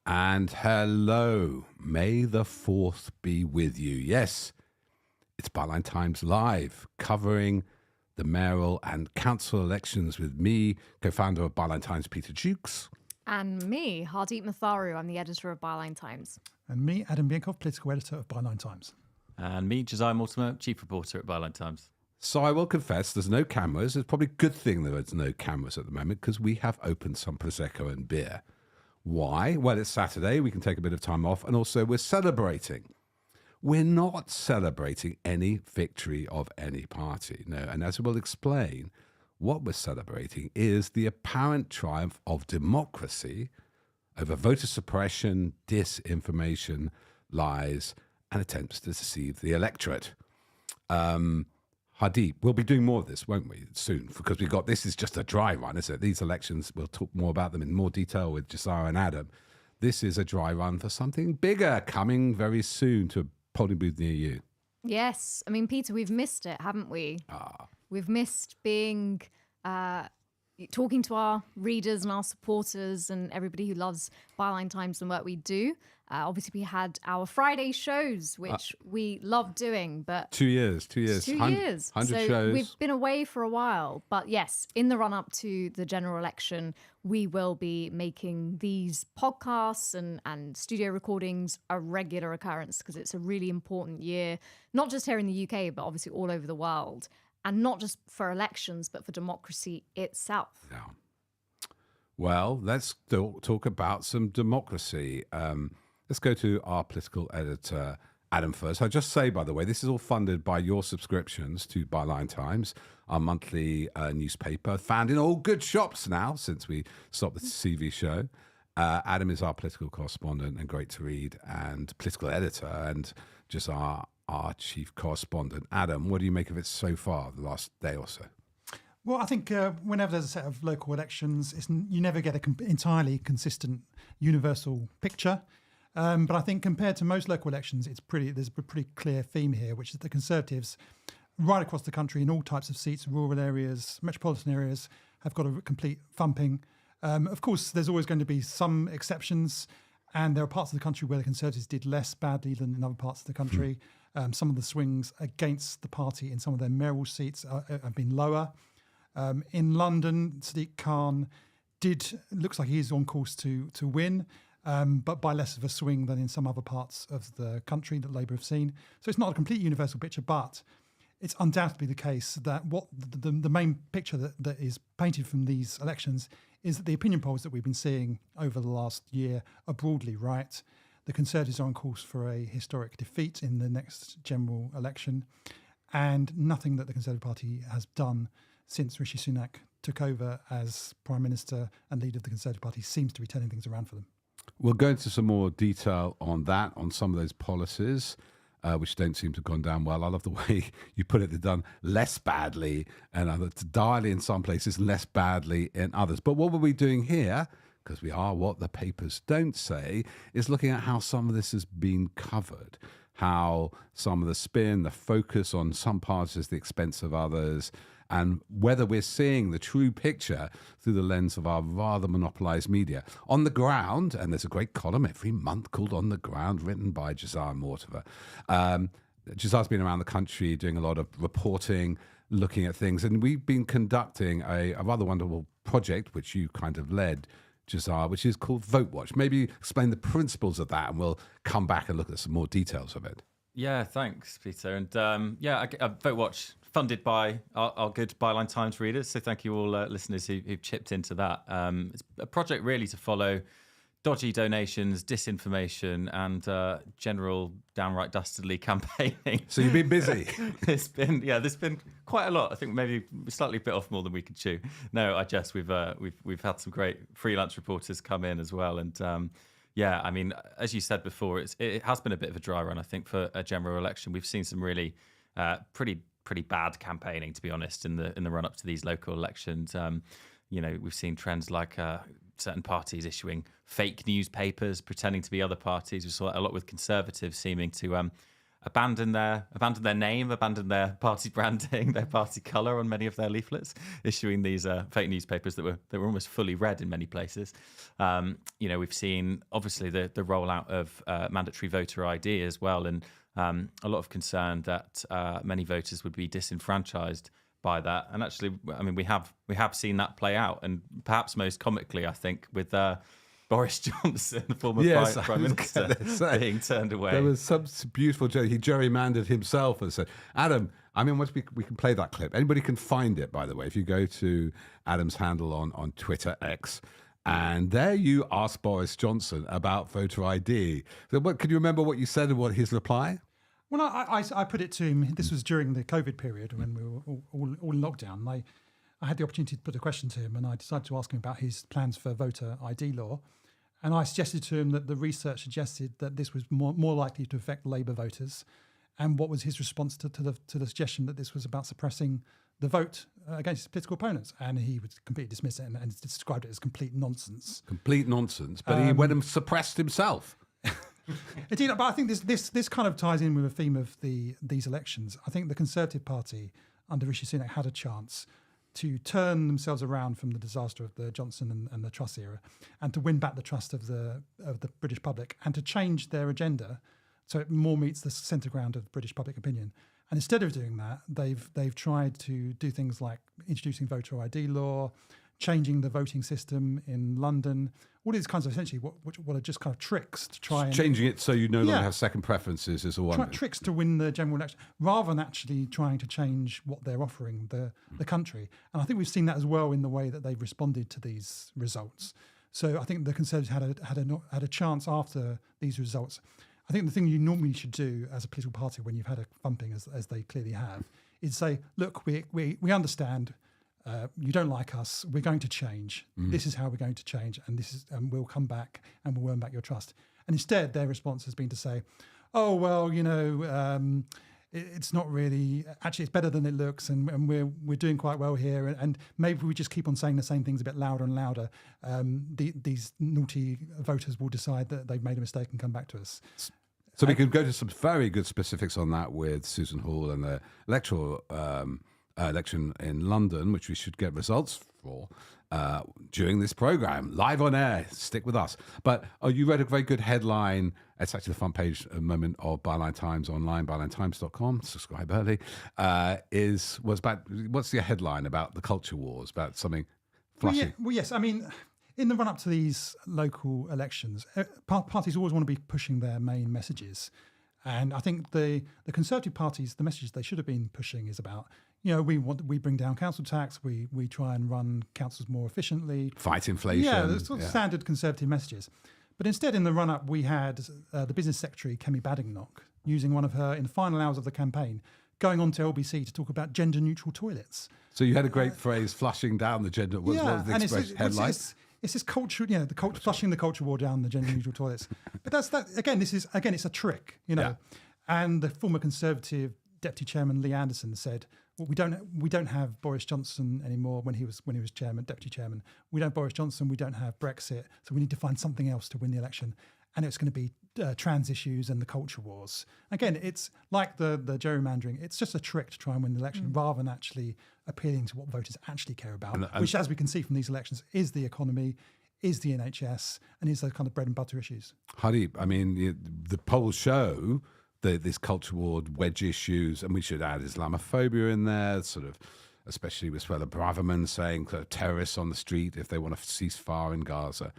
And hello, may the 4th be with you. Yes, it's Byline Times Live, covering the mayoral and council elections with me, co-founder of Byline Times, Peter Jukes. And me, Hardeep Matharu, I'm the editor of Byline Times. And me, Adam Bienkov, political editor of Byline Times. And me, Josiah Mortimer, chief reporter at Byline Times. So I will confess, there's no cameras. It's probably a good thing there's no cameras at the moment because we have opened some Prosecco and beer. Why? Well, it's Saturday. We can take a bit of time off. And also we're celebrating. We're not celebrating any victory of any party. No. And as we'll explain, what we're celebrating is the apparent triumph of democracy over voter suppression, disinformation, lies, and attempts to deceive the electorate. Hardeep, we'll be doing more of this, won't we, soon? Because this is just a dry run, isn't it? These elections, we'll talk more about them in more detail with Josiah and Adam. This is a dry run for something bigger coming very soon to a polling booth near you. Yes. I mean, Peter, we've missed it, haven't we? We've missed being... talking to our readers and our supporters and everybody who loves Byline Times and what we do. Obviously, we had our Friday shows, which we love doing, but... 2 years. 2 years. 100 so shows. We've been away for a while. But yes, in the run-up to the general election, we will be making these podcasts and studio recordings a regular occurrence because it's a really important year, not just here in the UK, but obviously all over the world. And not just for elections, but for democracy itself. Yeah. Well, let's talk about some democracy. Let's go to our political editor, Adam, first. I just say, by the way, this is all funded by your subscriptions to Byline Times, our monthly newspaper, found in all good shops now since we stopped the TV show. Adam is our political correspondent and great to read, and political editor, and just our chief correspondent. Adam, what do you make of it so far, the last day or so? Well, I think whenever there's a set of local elections, you never get an entirely consistent, universal picture. But I think compared to most local elections, there's a pretty clear theme here, which is the Conservatives, right across the country, in all types of seats, rural areas, metropolitan areas, have got a complete thumping. Of course, there's always going to be some exceptions, and there are parts of the country where the Conservatives did less badly than in other parts of the country. Some of the swings against the party in some of their mayoral seats have been lower. In London, Sadiq Khan looks like he's on course to win, but by less of a swing than in some other parts of the country that Labour have seen. So it's not a complete universal picture, but it's undoubtedly the case that what the main picture that is painted from these elections is that the opinion polls that we've been seeing over the last year are broadly right. The Conservatives are on course for a historic defeat in the next general election, and nothing that the Conservative Party has done since Rishi Sunak took over as Prime Minister and leader of the Conservative Party seems to be turning things around for them. We'll go into some more detail on that, on some of those policies, which don't seem to have gone down well. I love the way you put it, they've done less badly and direly in some places, less badly in others. But what were we doing here? Because we are what the papers don't say, is looking at how some of this has been covered, how some of the spin, the focus on some parts is the expense of others, and whether we're seeing the true picture through the lens of our rather monopolised media. On the ground, and there's a great column every month called On the Ground, written by Josiah Mortimer. Josiah's been around the country doing a lot of reporting, looking at things, and we've been conducting a rather wonderful project, which you kind of led, Josiah, which is called Vote Watch. Maybe explain the principles of that and we'll come back and look at some more details of it. Yeah, thanks, Peter. And Vote Watch, funded by our good Byline Times readers. So thank you all listeners who've chipped into that. It's a project really to follow dodgy donations, disinformation, and general downright dastardly campaigning. So you've been busy. There's been quite a lot. I think maybe we slightly bit off more than we could chew. No, we've had some great freelance reporters come in as well, and I mean, as you said before, it has been a bit of a dry run. I think for a general election, we've seen some really pretty bad campaigning, to be honest, in the run up to these local elections. We've seen trends like certain parties issuing fake newspapers, pretending to be other parties. We saw that a lot with Conservatives seeming to abandoned their name, abandoned their party branding, their party colour on many of their leaflets, issuing these fake newspapers that were almost fully read in many places. We've seen obviously the rollout of mandatory voter ID as well, and a lot of concern that many voters would be disenfranchised by that. And actually, I mean, we have seen that play out, and perhaps most comically, I think, with Boris Johnson, the former Prime Minister, being turned away. There was some beautiful joke. He gerrymandered himself and said, Adam, I mean, once we can play that clip. Anybody can find it, by the way. If you go to Adam's handle on Twitter, X, and there you ask Boris Johnson about voter ID. So can you remember what you said and what his reply? Well, I put it to him. This was during the COVID period when we were all in lockdown. I had the opportunity to put a question to him, and I decided to ask him about his plans for voter ID law. And I suggested to him that the research suggested that this was more likely to affect Labour voters. And what was his response to the suggestion that this was about suppressing the vote against his political opponents? And he would completely dismiss it and described it as complete nonsense. Complete nonsense. But he went and suppressed himself. Indeed, but I think this kind of ties in with the theme of these elections. I think the Conservative Party under Rishi Sunak had a chance to turn themselves around from the disaster of the Johnson and the Truss era, and to win back the trust of the British public, and to change their agenda so it more meets the centre ground of British public opinion. And instead of doing that, they've tried to do things like introducing voter ID law, changing the voting system in London, all these kinds of essentially what are just kind of tricks to try and... Changing it so you no longer have second preferences is a one. Tricks to win the general election, rather than actually trying to change what they're offering the country. And I think we've seen that as well in the way that they've responded to these results. So I think the Conservatives had a chance after these results. I think the thing you normally should do as a political party when you've had a thumping, as they clearly have, is say, look, we understand... you don't like us. We're going to change. This is how we're going to change, and we'll come back and we'll earn back your trust. And instead, their response has been to say, "Oh well, it's not really. Actually, it's better than it looks, and we're doing quite well here. And maybe we just keep on saying the same things a bit louder and louder. These naughty voters will decide that they've made a mistake and come back to us." So we could go to some very good specifics on that with Susan Hall and the Electoral election in London, which we should get results for during this program, live on air. Stick with us. But you read a very good headline. It's actually the front page moment of Byline Times online, bylinetimes.com. Subscribe early. What's the headline about the culture wars, about something flushing? Well, yes. I mean, in the run up to these local elections, parties always want to be pushing their main messages. And I think the Conservative parties, the message they should have been pushing is about, we bring down council tax, we try and run councils more efficiently. Fight inflation. Yeah, the sort of standard Conservative messages. But instead, in the run-up, we had the Business Secretary, Kemi Badenoch, using one of her, in the final hours of the campaign, going on to LBC to talk about gender-neutral toilets. So you had a great phrase, flushing down the gender, what was the expression, headline? It's this culture, flushing the culture war down the gender-neutral toilets. But it's a trick, Yeah. And the former Conservative Deputy Chairman Lee Anderson said, "Well, we don't have Boris Johnson anymore when he was Deputy Chairman. We don't have Boris Johnson. We don't have Brexit. So we need to find something else to win the election, and it's going to be trans issues and the culture wars." Again, it's like the gerrymandering. It's just a trick to try and win the election, rather than actually appealing to what voters actually care about, which, as we can see from these elections, is the economy, is the NHS, and is those kind of bread and butter issues. Hardeep, I mean, the polls show this culture war, wedge issues, and we should add Islamophobia in there, sort of, especially with Suella Braverman saying terrorists on the street if they want to cease fire in Gaza.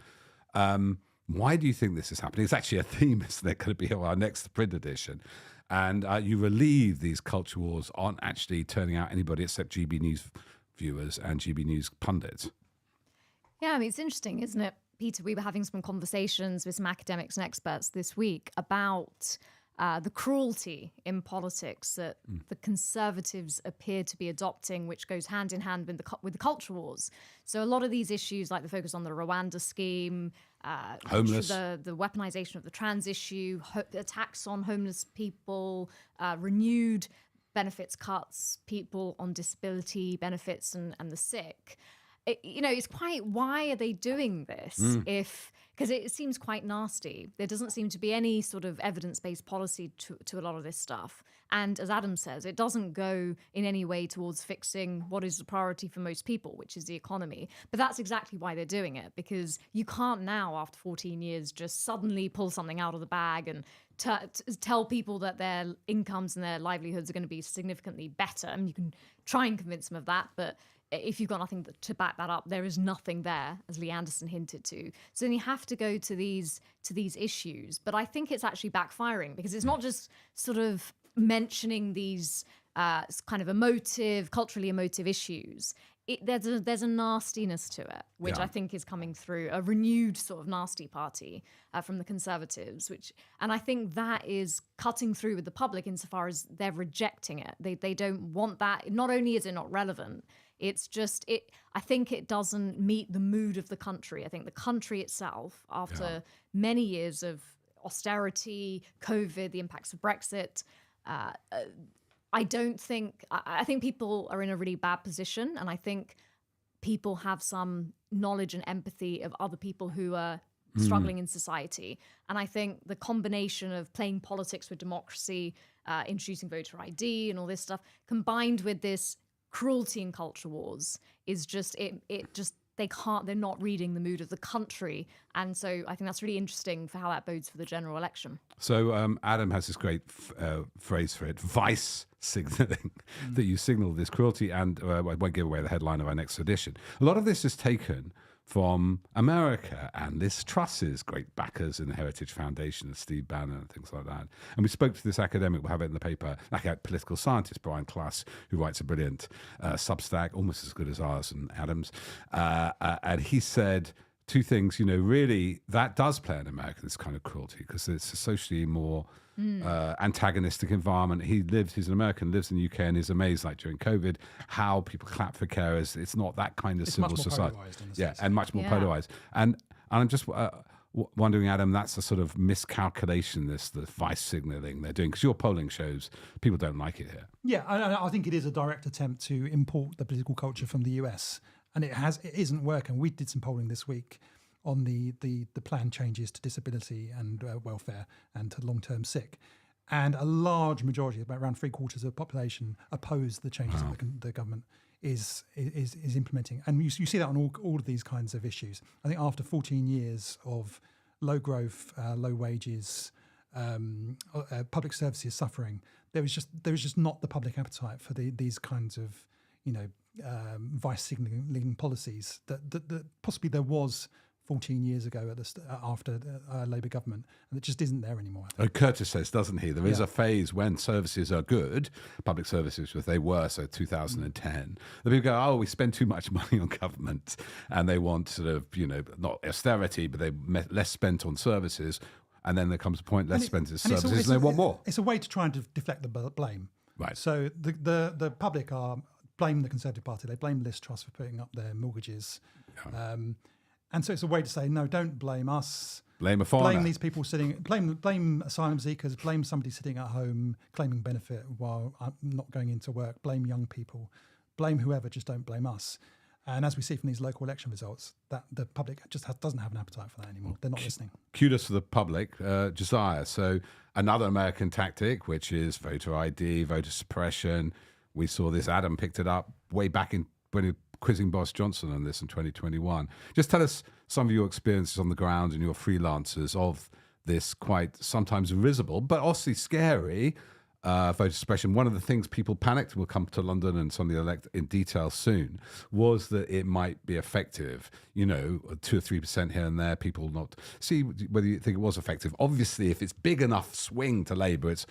Why do you think this is happening? It's actually a theme, isn't it? Going to be our next print edition. And you relieve these culture wars aren't actually turning out anybody except GB News viewers and GB News pundits. Yeah, I mean, it's interesting, isn't it, Peter? We were having some conversations with some academics and experts this week about the cruelty in politics that the Conservatives appear to be adopting, which goes hand in hand with the culture wars. So a lot of these issues, like the focus on the Rwanda scheme, homeless, the weaponization of the trans issue, attacks on homeless people, renewed benefits cuts, people on disability benefits and the sick. It's quite, why are they doing this? because it seems quite nasty. There doesn't seem to be any sort of evidence-based policy to a lot of this stuff. And as Adam says, it doesn't go in any way towards fixing what is the priority for most people, which is the economy. But that's exactly why they're doing it, because you can't now, after 14 years, just suddenly pull something out of the bag and tell people that their incomes and their livelihoods are going to be significantly better. I mean, you can try and convince them of that, but if you've got nothing to back that up, there is nothing there, as Lee Anderson hinted to. So then you have to go to these issues. But I think it's actually backfiring, because it's not just sort of mentioning these kind of culturally emotive issues. There's a nastiness to it, which I think is coming through, a renewed sort of nasty party from the Conservatives, and I think that is cutting through with the public insofar as they're rejecting it. They don't want that. Not only is it not relevant, it's just I think it doesn't meet the mood of the country. I think the country itself, after many years of austerity, COVID, the impacts of Brexit, I think people are in a really bad position, and I think people have some knowledge and empathy of other people who are struggling in society. And I think the combination of playing politics with democracy, introducing voter ID and all this stuff, combined with this cruelty in culture wars, is just they're not reading the mood of the country. And so I think that's really interesting for how that bodes for the general election. So Adam has this great phrase for it, vice signaling, that you signal this cruelty. And I won't give away the headline of our next edition. A lot of this is taken from America and Liz Truss's great backers in the Heritage Foundation, and Steve Bannon and things like that. And we spoke to this academic, we'll have it in the paper, like a political scientist, Brian Klass, who writes a brilliant Substack, almost as good as ours and Adam's. And he said two things, really, that does play in America, this kind of cruelty, because it's a socially more antagonistic environment. He's an American, lives in the UK, and is amazed, like during COVID, how people clap for carers. It's not that kind of civil society. And much more polarized. And I'm just wondering, Adam, that's a sort of miscalculation, the vice signaling they're doing, because your polling shows people don't like it here. Yeah, I think it is a direct attempt to import the political culture from the US, and it isn't working. We did some polling this week on the planned changes to disability and welfare and to long-term sick. And a large majority, about around 3/4 of the population, oppose the changes that the government is implementing. And you see that on all of these kinds of issues. I think after 14 years of low growth, low wages, public services suffering, there was just not the public appetite for these kinds of vice signalling policies that possibly there was 14 years ago after the Labour government, and it just isn't there anymore. Curtis says, doesn't he? There is a phase when services are good, public services, as they were, so 2010. The people go, we spend too much money on government, and they want sort of, not austerity, but they less spent on services, and then there comes a point, less spent on services, and they want more. It's a way to try and deflect the blame. Right. So the public blame the Conservative Party. They blame Liz Truss for putting up their mortgages. Yeah. And so it's a way to say, no, don't blame us. Blame a foreigner. Blame these people blame asylum seekers, blame somebody sitting at home claiming benefit while not going into work, blame young people, blame whoever, just don't blame us. And as we see from these local election results, that the public just doesn't have an appetite for that anymore. They're not listening. Kudos to the public, Josiah. So another American tactic, which is voter ID, voter suppression. We saw this, Adam picked it up way back when he quizzing Boris Johnson on this in 2021. Just tell us some of your experiences on the ground and your freelancers of this quite sometimes invisible, but also scary voter suppression. One of the things people panicked, we'll come to London and some of the elect in detail soon, was that it might be effective, 2 or 3% here and there, people not see whether you think it was effective. Obviously, if it's big enough swing to Labour, it's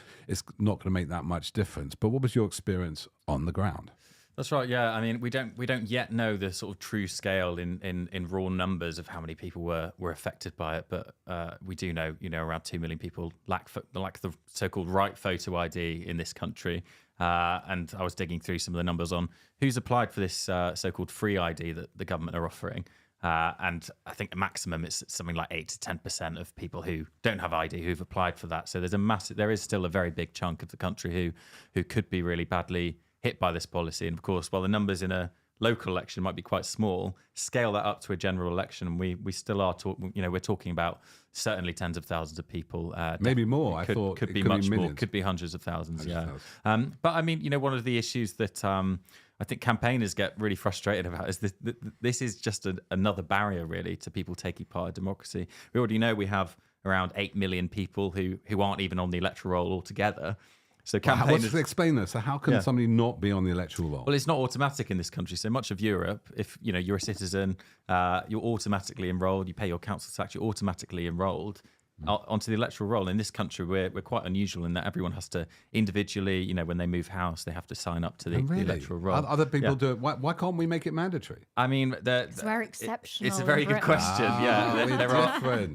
not going to make that much difference. But what was your experience on the ground? That's right. Yeah, I mean, we don't yet know the sort of true scale in raw numbers of how many people were affected by it, but we do know, around 2 million people lack the so-called right photo ID in this country. And I was digging through some of the numbers on who's applied for this so-called free ID that the government are offering. And I think the maximum is something like 8 to 10% of people who don't have ID who've applied for that. So there is still a very big chunk of the country who could be really badly hit by this policy. And of course, while the numbers in a local election might be quite small, scale that up to a general election, and we still are we're talking about certainly tens of thousands of people. Maybe more. Could be it much more. millions. Could be hundreds of thousands. Hundreds of Yeah. But I mean, one of the issues that I think campaigners get really frustrated about is this is just another barrier really to people taking part in democracy. We already know we have around 8 million people who aren't even on the electoral roll altogether. So campaigners... Explain this. So how can somebody not be on the electoral roll? Well, it's not automatic in this country. So much of Europe, if you're a citizen, you're automatically enrolled. You pay your council tax. You're automatically enrolled onto the electoral roll. In this country, we're quite unusual in that everyone has to individually, when they move house, they have to sign up to the electoral roll. Other people do it. Why can't we make it mandatory? I mean, we're exceptional. It's a very good question.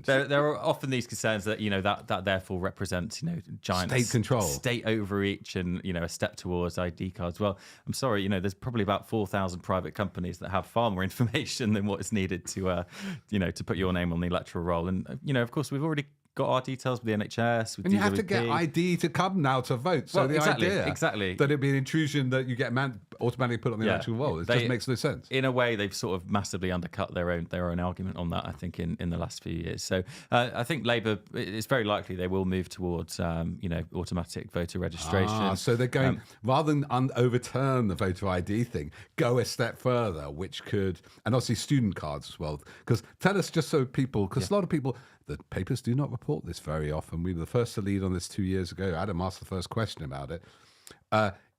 There are often these concerns that that therefore represents giant state control, state overreach, and a step towards ID cards. Well, I'm sorry, there's probably about 4,000 private companies that have far more information than what is needed to to put your name on the electoral roll. And of course, we've already got our details with the NHS. With and you have DWP. to get ID to come now to vote. So the idea that it'd be an intrusion that you get automatically put on the electoral roll, it just makes no sense. In a way, they've sort of massively undercut their own argument on that, I think, in the last few years. So I think Labour, it's very likely they will move towards automatic voter registration. So they're going, rather than overturn the voter ID thing, go a step further, which could, and obviously student cards as well. Because tell us, just so people, because a lot of people, the papers do not report this very often. We were the first to lead on this 2 years ago. Adam asked the first question about it.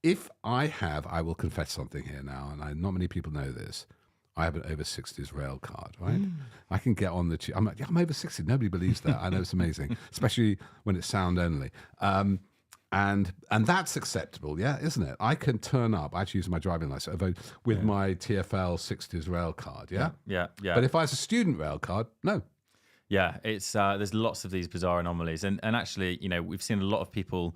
If I will confess something here now, and not many people know this. I have an over 60s rail card, right? I can get on the tube. I'm like, I'm over 60. Nobody believes that. I know it's amazing, especially when it's sound only. And that's acceptable, yeah, isn't it? I can turn up. I actually use my driving license with my TfL 60s rail card, yeah? Yeah. But if I was a student rail card, no. Yeah, it's there's lots of these bizarre anomalies, and actually, we've seen a lot of people,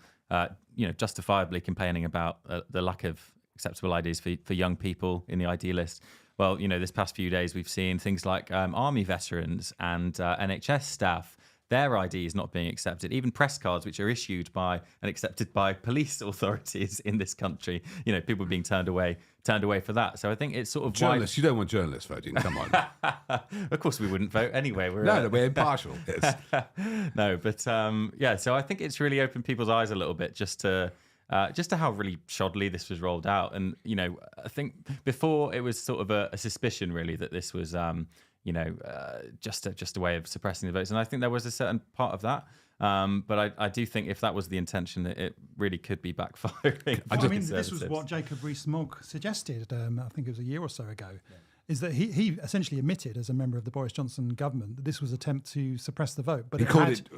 justifiably complaining about the lack of acceptable IDs for young people in the ID list. Well, this past few days we've seen things like army veterans and NHS staff. Their ID is not being accepted. Even press cards, which are issued by and accepted by police authorities in this country, people being turned away for that. So I think it's sort of journalists. You don't want journalists voting. Come on. Of course, we wouldn't vote anyway. We're impartial. No, but So I think it's really opened people's eyes a little bit just to how really shoddily this was rolled out. And I think before it was sort of a suspicion really that this was just a way of suppressing the votes. And I think there was a certain part of that. But I do think if that was the intention, it really could be backfiring. This was what Jacob Rees-Mogg suggested, I think it was a year or so ago, is that he essentially admitted as a member of the Boris Johnson government that this was an attempt to suppress the vote. But he called it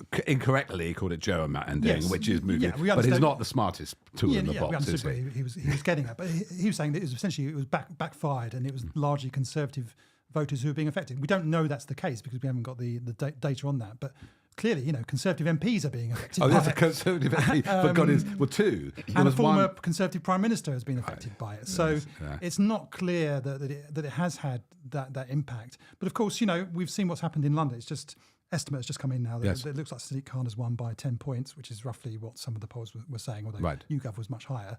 gerrymandering, which is moving. Yeah, but he's not the smartest tool in the box, we understood what he was getting at. But he was saying that it was backfired, and it was largely Conservative voters who are being affected. We don't know that's the case because we haven't got the data on that, but clearly, Conservative MPs are being affected. There's a Conservative MP, for God is two. And a former Conservative Prime Minister has been affected by it. So it's not clear that it has had that impact. But of course, we've seen what's happened in London. It's just estimates just come in now. It looks like Sadiq Khan has won by 10 points, which is roughly what some of the polls were saying, although YouGov was much higher.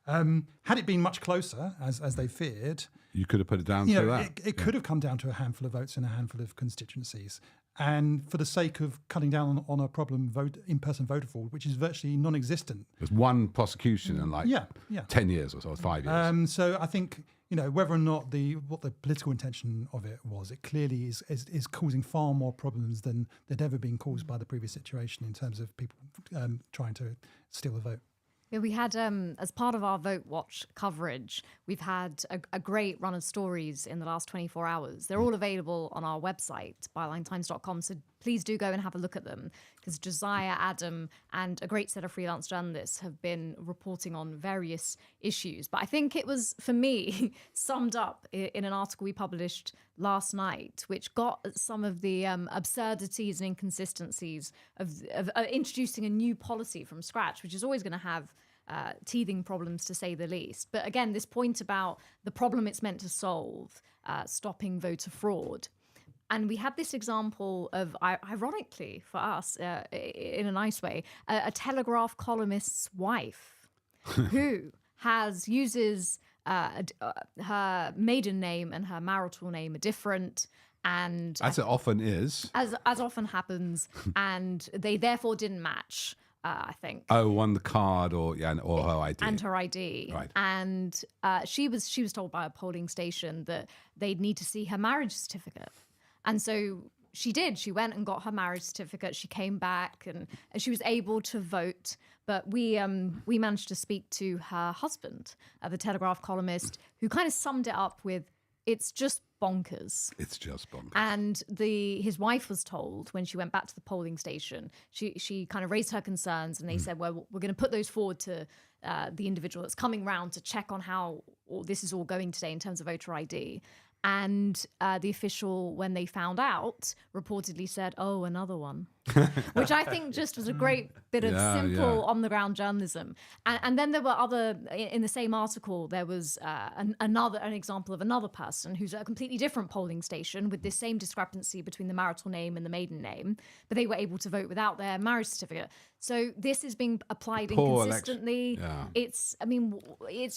Had it been much closer, as they feared, you could have put it down to that. It could have come down to a handful of votes in a handful of constituencies. And for the sake of cutting down on a problem, in-person voter fraud, which is virtually non-existent. There's one prosecution in 10 years or so, 5 years. So I think, whether or not what the political intention of it was, it clearly is causing far more problems than they'd ever been caused by the previous situation in terms of people trying to steal the vote. Yeah, we had, as part of our Vote Watch coverage, we've had a great run of stories in the last 24 hours. They're all available on our website, bylinetimes.com. So please do go and have a look at them, because Josiah, Adam, and a great set of freelance journalists have been reporting on various issues. But I think it was, for me, summed up in an article we published last night, which got at some of the absurdities and inconsistencies of introducing a new policy from scratch, which is always going to have teething problems, to say the least. But again, this point about the problem it's meant to solve, stopping voter fraud. And we had this example of, ironically for us, in a nice way, a Telegraph columnist's wife who uses her maiden name and her marital name are different. And As it often is. as often happens, and they therefore didn't match. I think. Oh, on the card or her ID. And her ID. Right. And she was told by a polling station that they'd need to see her marriage certificate. And so she did. She went and got her marriage certificate. She came back and she was able to vote. But we managed to speak to her husband, the Telegraph columnist, who kind of summed it up with, "It's just bonkers." It's just bonkers. And his wife was told when she went back to the polling station, she kind of raised her concerns, and they said, well, we're going to put those forward to the individual that's coming round to check on how this is all going today in terms of voter ID. And the official, when they found out, reportedly said, "Oh, another one," which I think just was a great bit of simple on-the-ground journalism. And then there were in the same article, there was an example of another person who's at a completely different polling station with this same discrepancy between the marital name and the maiden name, but they were able to vote without their marriage certificate. So this is being applied inconsistently. It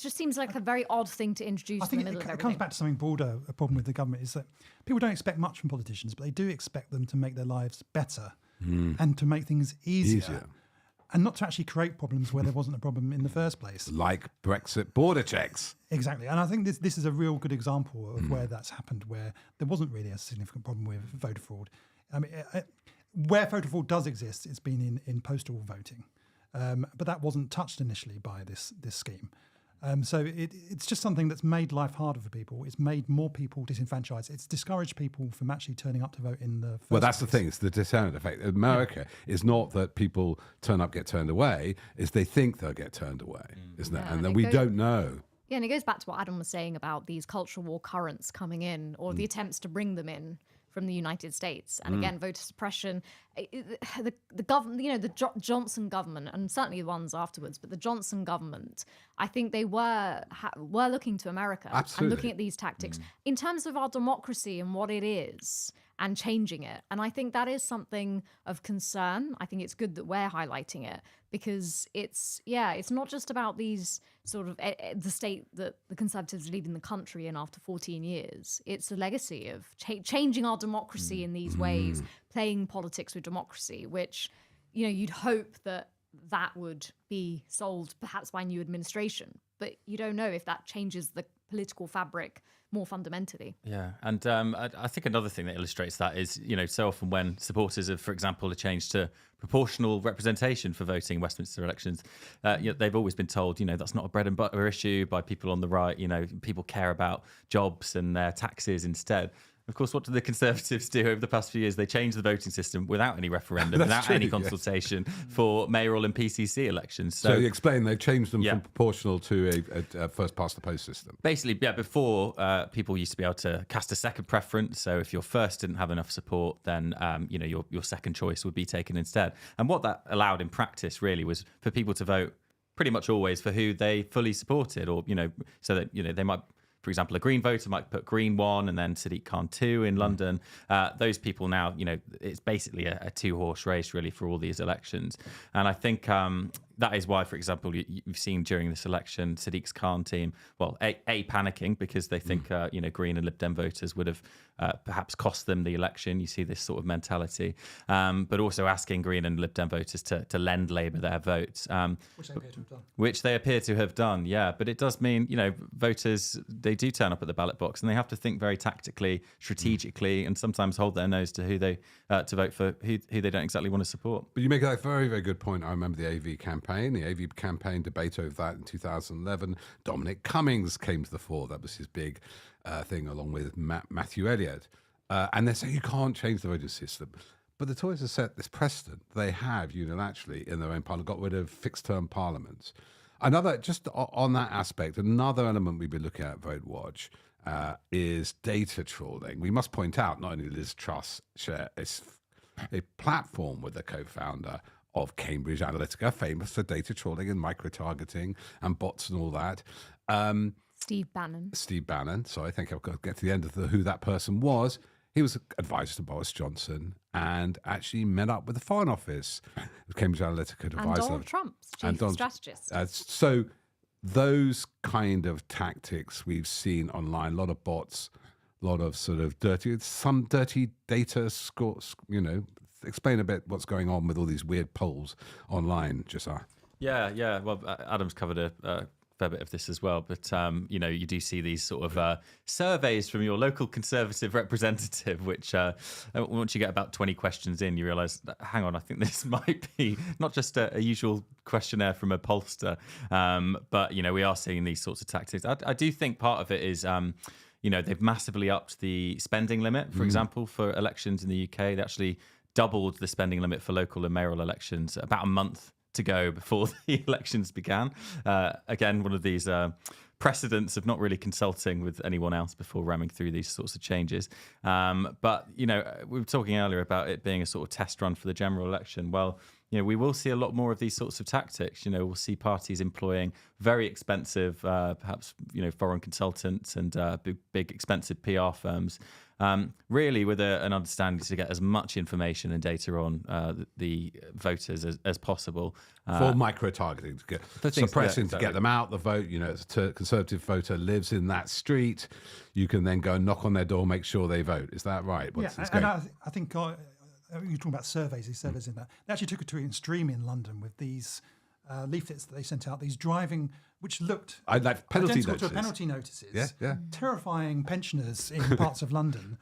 just seems like a very odd thing to introduce. I think in the middle of it everything. comes back to something broader. A problem with the government is that people don't expect much from politicians, but they do expect them to make their lives better and to make things easier. And not to actually create problems where there wasn't a problem in the first place. Like Brexit border checks. Exactly. And I think this is a real good example of where that's happened, where there wasn't really a significant problem with voter fraud. I mean, where voter fraud does exist, it's been in postal voting. But that wasn't touched initially by this scheme. So it's just something that's made life harder for people. It's made more people disenfranchised. It's discouraged people from actually turning up to vote in the first Well, that's place. the thing. It's the deterrent effect. America is not that people turn up, get turned away. Is they think they'll get turned away, isn't it? Yeah, And and then it we goes- don't know. Yeah, and it goes back to what Adam was saying about these cultural war currents coming in, or the attempts to bring them in from the United States. And again, voter suppression. The government, the Johnson government, and certainly the ones afterwards, but the Johnson government, I think they were looking to America Absolutely. and looking at these tactics in terms of our democracy and what it is, and changing it. And I think that is something of concern. I think it's good that we're highlighting it, because it's not just about these sort of the state that the Conservatives are leading the country in after 14 years. It's a legacy of changing our democracy in these ways, playing politics with democracy, which, you'd hope that would be solved perhaps by a new administration. But you don't know if that changes the political fabric more fundamentally. Yeah, and I think another thing that illustrates that is, so often when supporters of, for example, a change to proportional representation for voting in Westminster elections, they've always been told, that's not a bread and butter issue by people on the right. People care about jobs and their taxes instead. Of course, what did the Conservatives do over the past few years? They changed the voting system without any referendum, without any consultation for mayoral and PCC elections. So you explain they changed them from proportional to a first past the post system. Basically, before people used to be able to cast a second preference. So if your first didn't have enough support, then your second choice would be taken instead. And what that allowed in practice really was for people to vote pretty much always for who they fully supported, or so that they might. For example, a Green voter might put Green 1 and then Sadiq Khan 2 in London. Those people now, it's basically a two-horse race really for all these elections. And I think that is why, for example, you've seen during this election, Sadiq Khan team, well, A, panicking because they think, Green and Lib Dem voters would have perhaps cost them the election. You see this sort of mentality. But also asking Green and Lib Dem voters to lend Labour their votes. Which they appear to have done, yeah. But it does mean, voters, they do turn up at the ballot box and they have to think very tactically, strategically, and sometimes hold their nose to who they to vote for, who they don't exactly want to support. But you make a very, very good point. I remember the AV campaign debate over that in 2011. Dominic Cummings came to the fore. That was his big thing, along with Matthew Elliott. And they say you can't change the voting system. But the Tories have set this precedent. They have unilaterally in their own parliament got rid of fixed-term parliaments. Just on that aspect, another element we've been looking at Vote Watch is data trawling. We must point out not only Liz Truss share a platform with the co-founder of Cambridge Analytica, famous for data trawling and micro-targeting and bots and all that. Steve Bannon. Sorry, I think I've got to get to the end of who that person was. He was advisor to Boris Johnson and actually met up with the Foreign Office, Cambridge Analytica advisor. And Donald Trump's chief strategist. So those kind of tactics we've seen online, a lot of bots, a lot of sort of some dirty data scores, explain a bit what's going on with all these weird polls online, Josiah. Yeah. Well, Adam's covered a fair bit of this as well, but you do see these sort of surveys from your local Conservative representative, which once you get about 20 questions in, you realise, hang on, I think this might be not just a usual questionnaire from a pollster, but we are seeing these sorts of tactics. I do think part of it is. They've massively upped the spending limit, for example, for elections in the UK. They actually doubled the spending limit for local and mayoral elections about a month to go before the elections began. Again, one of these precedents of not really consulting with anyone else before ramming through these sorts of changes. But we were talking earlier about it being a sort of test run for the general election. Well, we will see a lot more of these sorts of tactics. We'll see parties employing very expensive, perhaps, foreign consultants and big expensive PR firms, really with an understanding to get as much information and data on the voters as possible. For micro-targeting, to get suppressing, to get them out the vote. If a Conservative voter lives in that street, you can then go and knock on their door, make sure they vote. Is that right? I think... you're talking about surveys, these surveys in that. They actually took it to an extreme in London with these leaflets that they sent out, these driving, which looked like penalty notices. To penalty notices. Yeah. Terrifying pensioners in parts of London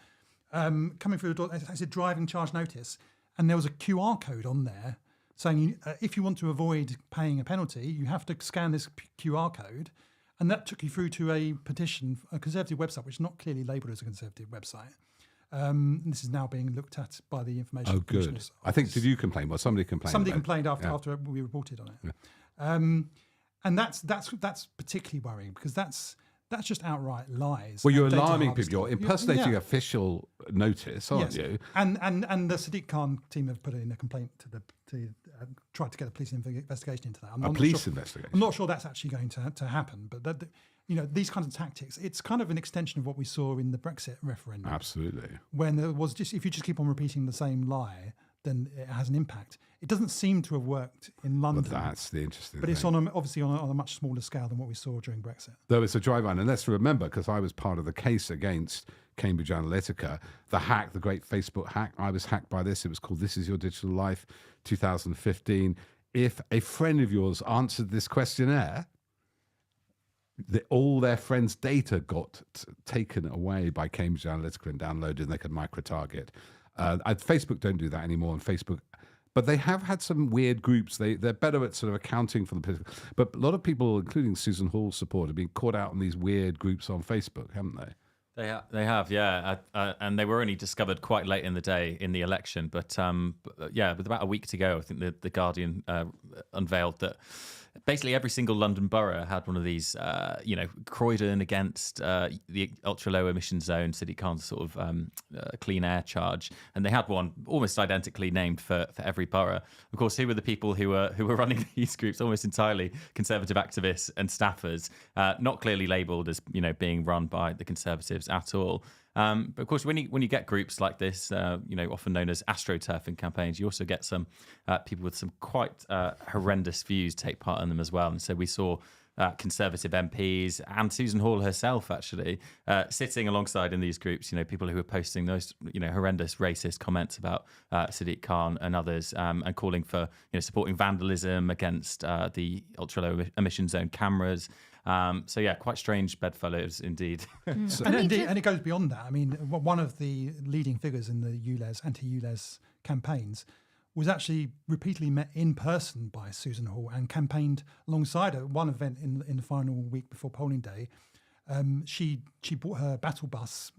coming through the door. It said driving charge notice. And there was a QR code on there saying if you want to avoid paying a penalty, you have to scan this QR code. And that took you through to a petition, a Conservative website, which is not clearly labelled as a Conservative website. This is now being looked at by the Information Oh, good. Commissioner's I think, Office. did you complain? Well, somebody complained. Somebody complained after we reported on it. Yeah. And that's particularly worrying because that's just outright lies. Well, you're and data alarming harvesting. people. You're impersonating official notice, aren't Yes. you? And the Sadiq Khan team have put in a complaint to try to get a police investigation into that. Investigation. I'm not sure that's actually going to happen, but these kinds of tactics, it's kind of an extension of what we saw in the Brexit referendum. Absolutely. When there was if you just keep on repeating the same lie, then it has an impact. It doesn't seem to have worked in London. But that's the interesting But thing. it's obviously on a much smaller scale than what we saw during Brexit. Though it's a drive-on, and let's remember, because I was part of the case against Cambridge Analytica, the great Facebook hack. I was hacked by this. It was called This Is Your Digital Life, 2015. If a friend of yours answered this questionnaire, all their friends' data got taken away by Cambridge Analytica and downloaded, and they could micro-target. Facebook don't do that anymore on Facebook. But they have had some weird groups. They're better at sort of accounting for the political. But a lot of people, including Susan Hall's support, have been caught out in these weird groups on Facebook, haven't they? They have, yeah. And they were only discovered quite late in the day in the election. But with about a week to go, I think the Guardian unveiled that basically every single London borough had one of these, Croydon against the ultra-low emission zone, Sadiq Khan's sort of clean air charge. And they had one almost identically named for every borough. Of course, who were the people who were running these groups? Almost entirely Conservative activists and staffers, not clearly labelled as being run by the Conservatives at all. But of course, when you get groups like this, often known as astroturfing campaigns, you also get some people with some quite horrendous views take part in them as well. And so we saw Conservative MPs and Susan Hall herself actually sitting alongside in these groups, people who were posting those, horrendous racist comments about Sadiq Khan and others, and calling for, supporting vandalism against the ultra-low emission zone cameras. Quite strange bedfellows indeed. And it goes beyond that. I mean, one of the leading figures in the anti-ULEZ campaigns was actually repeatedly met in person by Susan Hall and campaigned alongside her. One event in the final week before polling day, she brought her battle bus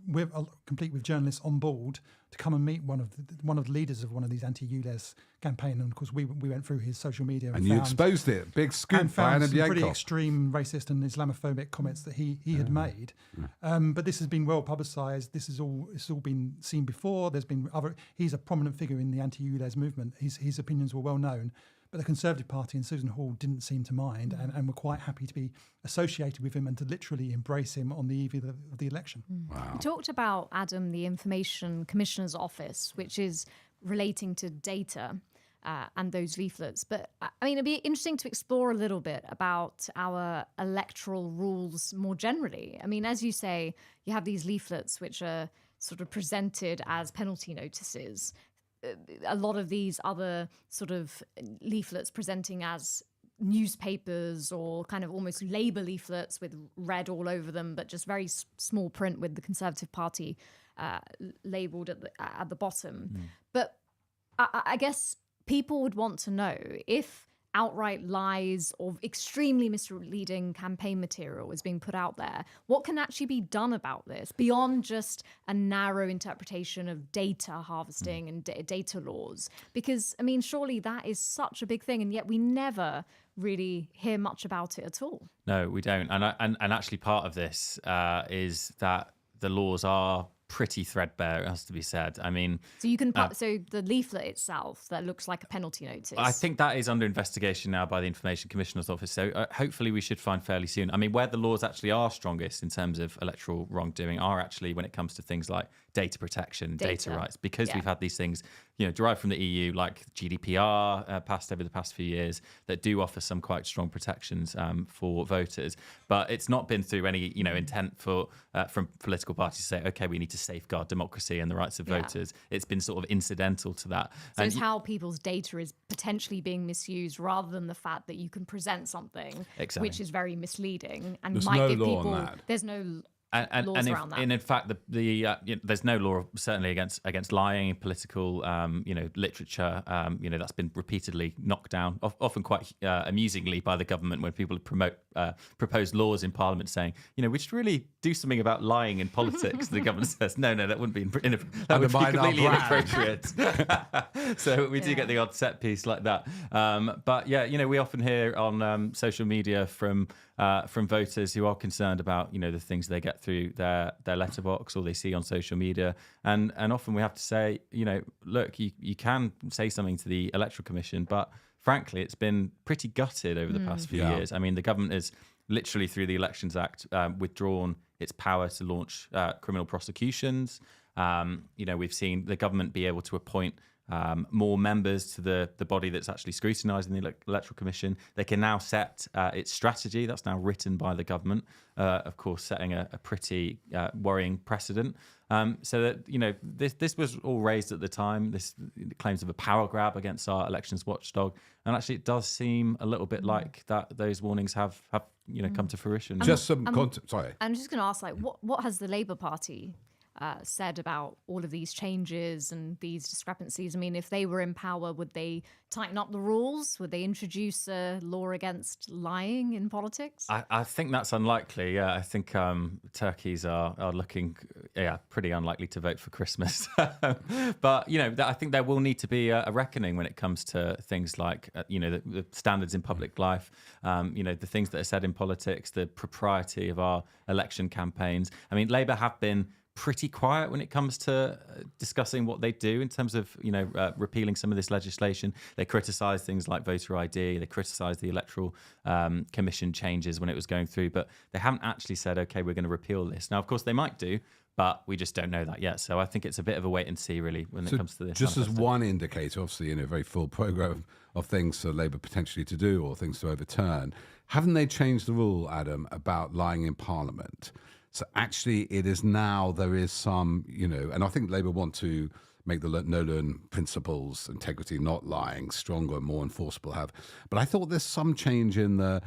complete with journalists on board to come and meet one of the leaders of one of these anti-ULEZ campaign. And of course, we went through his social media and you exposed it. Big scoop. And found some Bienkov. pretty extreme racist and Islamophobic comments that he had made. But this has been well publicised. This has all been seen before. There's been he's a prominent figure in the anti-ULEZ movement. His opinions were well known. But the Conservative Party and Susan Hall didn't seem to mind and were quite happy to be associated with him and to literally embrace him on the eve of the election. Wow. You talked about, Adam, the Information Commissioner's Office, which is relating to data. and those leaflets. But I mean, it'd be interesting to explore a little bit about our electoral rules more generally. I mean, as you say, you have these leaflets which are sort of presented as penalty notices. A lot of these other sort of leaflets presenting as newspapers or kind of almost Labour leaflets with red all over them, but just very small print with the Conservative Party labelled at the bottom. But I guess people would want to know if outright lies or extremely misleading campaign material is being put out there, what can actually be done about this beyond just a narrow interpretation of data harvesting and data laws? Because, I mean, surely that is such a big thing, and yet we never really hear much about it at all. No, we don't. And actually part of this is that the laws are pretty threadbare, it has to be said. I mean, so you can so the leaflet itself that looks like a penalty notice, I think that is under investigation now by the Information Commissioner's Office, so hopefully we should find fairly soon. I mean, where the laws actually are strongest in terms of electoral wrongdoing are actually when it comes to things like data protection, data rights, because we've had these things, you know, derived from the EU, like GDPR, passed over the past few years, that do offer some quite strong protections for voters. But it's not been through any, you know, intent for from political parties to say, okay, we need to safeguard democracy and the rights of voters. It's been sort of incidental to that. So it's how people's data is potentially being misused, rather than the fact that you can present something which is very misleading and there's might no give law people. on that. There's no. And in fact, there's no law certainly against lying in political, literature. That's been repeatedly knocked down, often quite amusingly by the government when people propose laws in Parliament saying, you know, we should really do something about lying in politics. The government says, no, that wouldn't be that would be completely inappropriate. So we do get the odd set piece like that. But yeah, you know, we often hear on social media from voters who are concerned about, you know, the things they get through their letterbox or they see on social media, and often we have to say, you know, look, you can say something to the Electoral Commission, but frankly, it's been pretty gutted over the past few years. I mean, the government has literally, through the Elections Act, withdrawn its power to launch criminal prosecutions. We've seen the government be able to appoint more members to the body that's actually scrutinising the Electoral Commission. They can now set its strategy. That's now written by the government, of course, setting a pretty worrying precedent. So that, you know, this was all raised at the time, this claims of a power grab against our elections watchdog. And actually it does seem a little bit like that those warnings have come to fruition. Just some context. Sorry. I'm just going to ask, like, what has the Labour Party said about all of these changes and these discrepancies? I mean, if they were in power, would they tighten up the rules? Would they introduce a law against lying in politics? I think that's unlikely. Yeah, I think turkeys are looking pretty unlikely to vote for Christmas. But, you know, I think there will need to be a reckoning when it comes to things like, the standards in public life, the things that are said in politics, the propriety of our election campaigns. I mean, Labour have been pretty quiet when it comes to discussing what they do in terms of, repealing some of this legislation. They criticise things like voter ID. They criticise the Electoral Commission changes when it was going through, but they haven't actually said, okay, we're going to repeal this. Now, of course, they might do, but we just don't know that yet. So I think it's a bit of a wait and see, really, when it comes to this. Just as one indicator, obviously, a very full programme of things for Labour potentially to do or things to overturn. Haven't they changed the rule, Adam, about lying in Parliament? So actually, it is now, there is some, and I think Labour want to make the no-learn principles, integrity, not lying, stronger, more enforceable. But I thought there's some change in the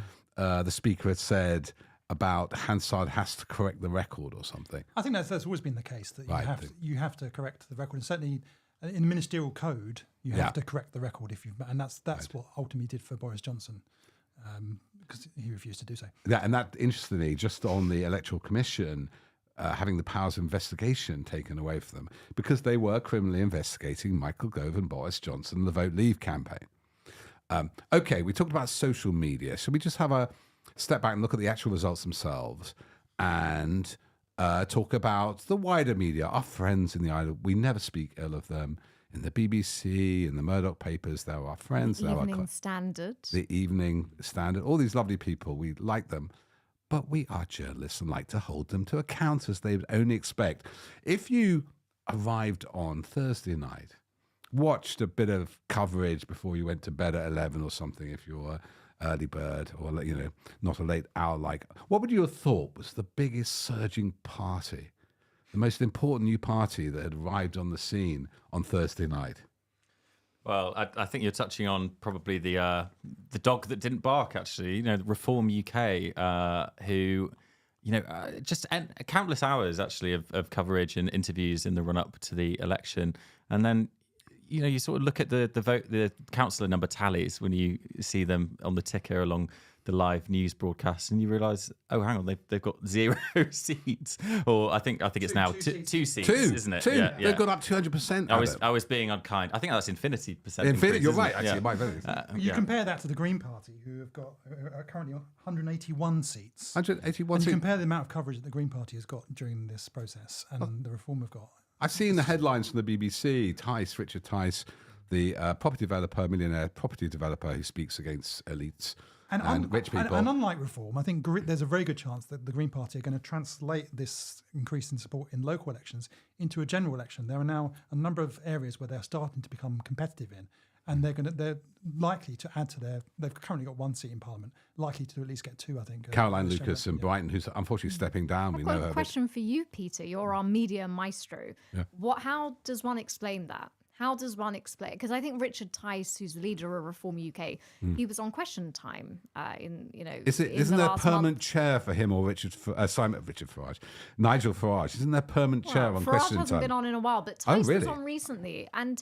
Speaker had said about Hansard has to correct the record or something. I think that's always been the case, that you have to correct the record. And certainly in the ministerial code, you have to correct the record and that's what ultimately did for Boris Johnson. Because he refused to do so. Yeah, and that, interestingly, just on the Electoral Commission, having the powers of investigation taken away from them, because they were criminally investigating Michael Gove and Boris Johnson and the Vote Leave campaign. Okay, we talked about social media. Should we just have a step back and look at the actual results themselves and talk about the wider media, our friends in the island? We never speak ill of them. In the BBC, in the Murdoch papers, they're our friends. The Evening Standard. The Evening Standard. All these lovely people, we like them. But we are journalists and like to hold them to account as they would only expect. If you arrived on Thursday night watched a bit of coverage before you went to bed at 11 or something, if you're early bird or, not a late hour, what would you have thought was the biggest surging party, the most important new party that had arrived on the scene on Thursday night? Well, I think you're touching on probably the dog that didn't bark. Actually, Reform UK, who, just countless hours actually of coverage and interviews in the run up to the election, and then you sort of look at the councillor number tallies when you see them on the ticker along the live news broadcast, and you realise, oh, hang on, they've got 0 seats, or I think it's now two seats, isn't it? Two. Yeah. They've got up 200%. I was being unkind. I think that's infinity percent. You're right. Actually, it might be. You compare that to the Green Party, who are currently on 181 seats. 181 and seats. you compare the amount of coverage that the Green Party has got during this process and the Reform have got. I've seen the headlines from the BBC. Richard Tice, the millionaire property developer who speaks against elites and rich people. And unlike Reform, I think there's a very good chance that the Green Party are going to translate this increase in support in local elections into a general election. There are now a number of areas where they're starting to become competitive in, and they're likely to add to they've currently got 1 seat in Parliament, likely to at least get 2, I think. Caroline Lucas in Brighton, who's unfortunately stepping down. I've got a question for you, Peter. You're our media maestro. Yeah. How does one explain that? How does one explain? Because I think Richard Tice, who's the leader of Reform UK, he was on Question Time. Isn't there a permanent chair for him or Richard Farage, Nigel Farage? Isn't there a permanent chair on Farage Question Time? hasn't been on in a while, but Tice was on recently. And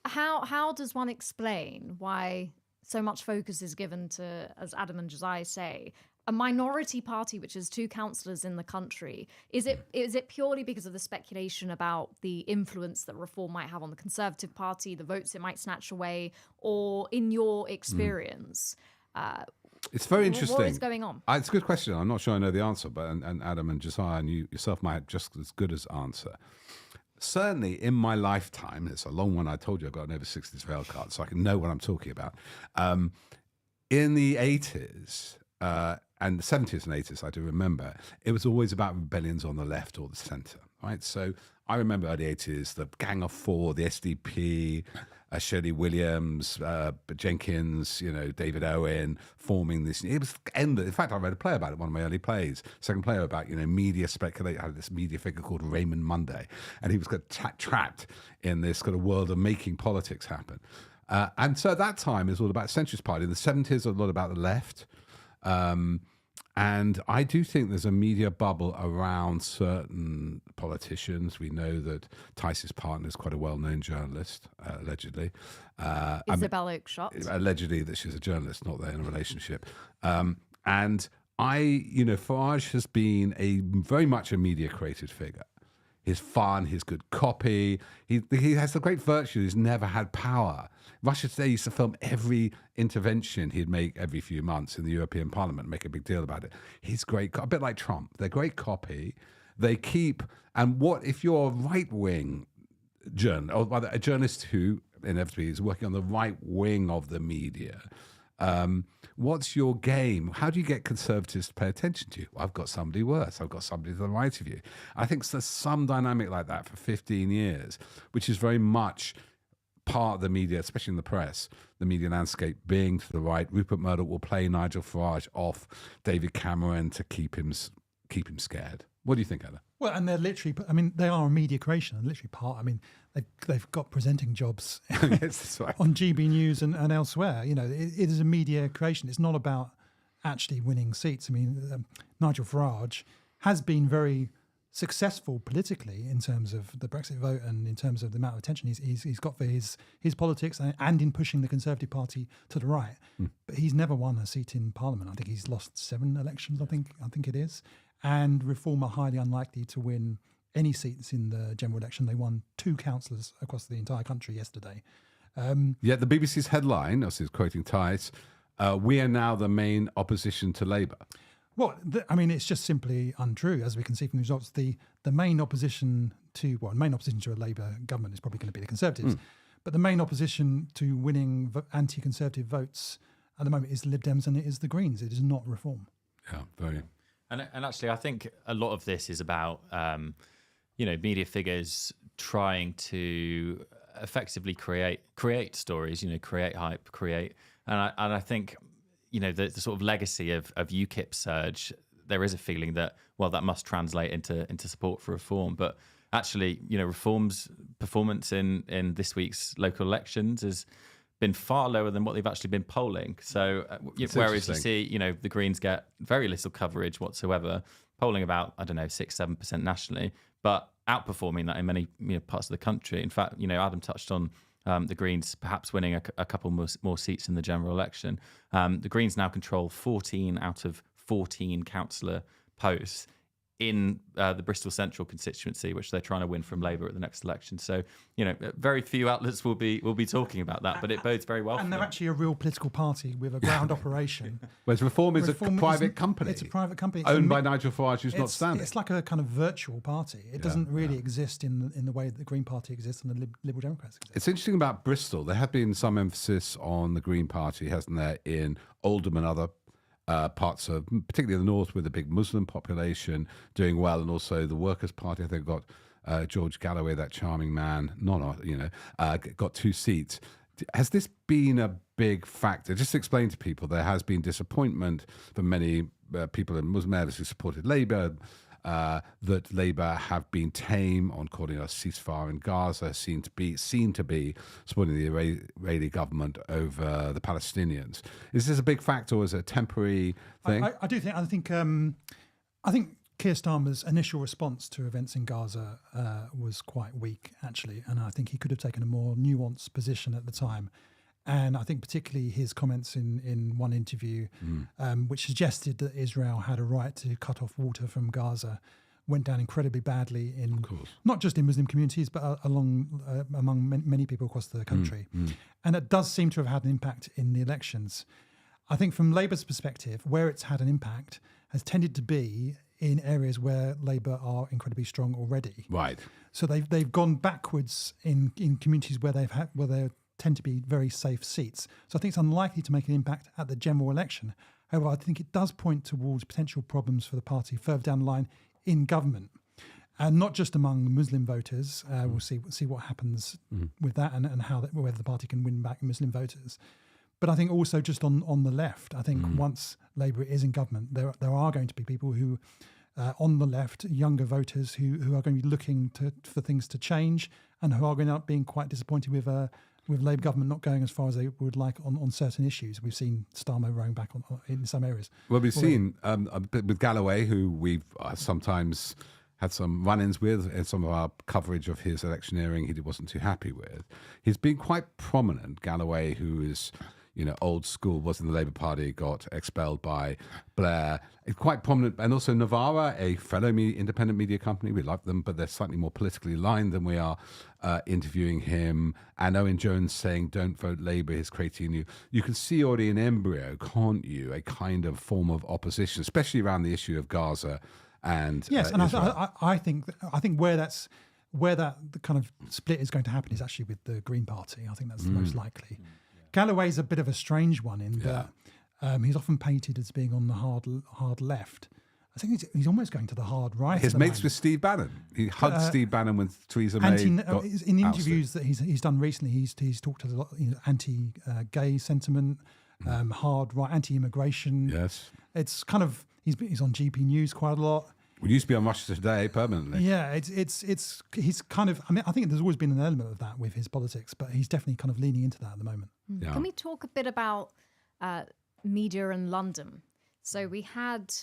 how does one explain why so much focus is given to, as Adam and Josiah say, a minority party, which is 2 councillors in the country? Is it purely because of the speculation about the influence that Reform might have on the Conservative Party, the votes it might snatch away, or in your experience? It's very interesting. What is going on? It's a good question. I'm not sure I know the answer, but and Adam and Josiah and you yourself might have just as good as answer. Certainly in my lifetime, it's a long one. I told you I've got an over 60s rail card, so I can know what I'm talking about. In the 80s, and the 70s and 80s, I do remember, it was always about rebellions on the left or the centre, right? So I remember early 80s, the Gang of Four, the SDP, Shirley Williams, Jenkins, David Owen, forming this. It was endless. In fact, I read a play about it, one of my early plays, second play about, media speculation. I had this media figure called Raymond Monday, and he was trapped in this kind of world of making politics happen. And so at that time, it was all about centrist party. In the 70s, a lot about the left. And I do think there's a media bubble around certain politicians. We know that Tice's partner is quite a well-known journalist, allegedly. Isabel Oakeshott. Allegedly that she's a journalist, not they're in a relationship. And Farage has been very much a media-created figure. His fun, his good copy. He has the great virtue. He's never had power. Russia Today used to film every intervention he'd make every few months in the European Parliament, make a big deal about it. He's great, a bit like Trump. They're great copy. They keep, and what if you're a right-wing journalist, or rather a journalist who inevitably is working on the right wing of the media, what's your game? How do you get conservatives to pay attention to you? Well, I've got somebody worse. I've got somebody to the right of you. I think there's some dynamic like that for 15 years, which is very much part of the media, especially in the press, the media landscape being to the right. Rupert Murdoch will play Nigel Farage off David Cameron to keep him scared. What do you think, Ella? Well, and they're literally, they are a media creation and literally they've got presenting jobs Yes, that's right. on GB News and elsewhere. It is a media creation. It's not about actually winning seats. Nigel Farage has been very successful politically in terms of the Brexit vote and in terms of the amount of attention he's got for his politics and in pushing the Conservative Party to the right. But he's never won a seat in Parliament. I think he's lost 7 elections, I think it is. And Reform are highly unlikely to win any seats in the general election. They won 2 councillors across the entire country yesterday. Yet the BBC's headline, this is quoting Tice, we are now the main opposition to Labour. Well, it's just simply untrue, as we can see from the results. The main opposition to a Labour government is probably going to be the Conservatives, but the main opposition to winning anti-Conservative votes at the moment is the Lib Dems and it is the Greens. It is not Reform. Yeah, very. And actually, I think a lot of this is about media figures trying to effectively create stories, create hype, and I think, the sort of legacy of UKIP's surge, there is a feeling that, well, that must translate into support for reform. But actually, reform's performance in this week's local elections has been far lower than what they've actually been polling. So whereas you see, the Greens get very little coverage whatsoever, polling about, 6-7% nationally, but outperforming that in many parts of the country. In fact, Adam touched on the Greens perhaps winning a couple more seats in the general election. The Greens now control 14 out of 14 councillor posts in the Bristol Central constituency, which they're trying to win from Labour at the next election. So, very few outlets will be talking about that, but it bodes very well. And they're actually a real political party with a ground operation. Whereas Reform is a private company. It's a private company owned by Nigel Farage, who's not standing. It's like a kind of virtual party. It doesn't really exist in the way that the Green Party exists and the Liberal Democrats exist. It's interesting about Bristol. There have been some emphasis on the Green Party, hasn't there, in Oldham and other parts of, particularly the north, with a big Muslim population doing well, and also the Workers' Party. I think got George Galloway, that charming man, got 2 seats. Has this been a big factor? Just to explain to people, there has been disappointment for many people in Muslim areas who supported Labour, that Labour have been tame on calling a ceasefire in Gaza, seen to be supporting the Israeli government over the Palestinians. Is this a big factor, or is it a temporary thing? I think Keir Starmer's initial response to events in Gaza was quite weak, actually, and I think he could have taken a more nuanced position at the time. And I think particularly his comments in one interview, which suggested that Israel had a right to cut off water from Gaza, went down incredibly badly in not just in Muslim communities, but among many people across the country. And it does seem to have had an impact in the elections. I think from Labour's perspective, where it's had an impact has tended to be in areas where Labour are incredibly strong already. Right. So they've gone backwards in communities where they tend to be very safe seats. So I think it's unlikely to make an impact at the general election. However, I think it does point towards potential problems for the party further down the line in government, and not just among Muslim voters. We'll see what happens with that, and whether the party can win back Muslim voters. But I think also just on the left, I think once Labour is in government, there are going to be people who, on the left, younger voters who are going to be looking for things to change, and who are going to end up being quite disappointed with Labour government not going as far as they would like on certain issues. We've seen Starmer rowing back in some areas. Well, we've seen a bit with Galloway, who we've sometimes had some run-ins with in some of our coverage of his electioneering he wasn't too happy with. He's been quite prominent, Galloway, who is old school, was in the Labour Party, got expelled by Blair. It's quite prominent. And also Novara, a fellow independent media company. We love them, but they're slightly more politically aligned than we are, interviewing him. And Owen Jones saying, don't vote Labour, is creating you can see already in embryo, can't you, a kind of form of opposition, especially around the issue of Gaza and yes, and Israel. I think where that the kind of split is going to happen is actually with the Green Party. I think that's the most likely. Galloway's a bit of a strange one in that he's often painted as being on the hard left. I think he's almost going to the hard right. His mates with Steve Bannon. He hugged Steve Bannon when Theresa May in interviews ousted. that he's done recently. He's talked a lot, anti-gay sentiment, hard right, anti-immigration. Yes, it's kind of he's on GP News quite a lot. We used to be on Russia Today permanently. Yeah, he's kind of. I mean, I think there's always been an element of that with his politics, but he's definitely kind of leaning into that at the moment. Yeah. Can we talk a bit about media in London? So we had.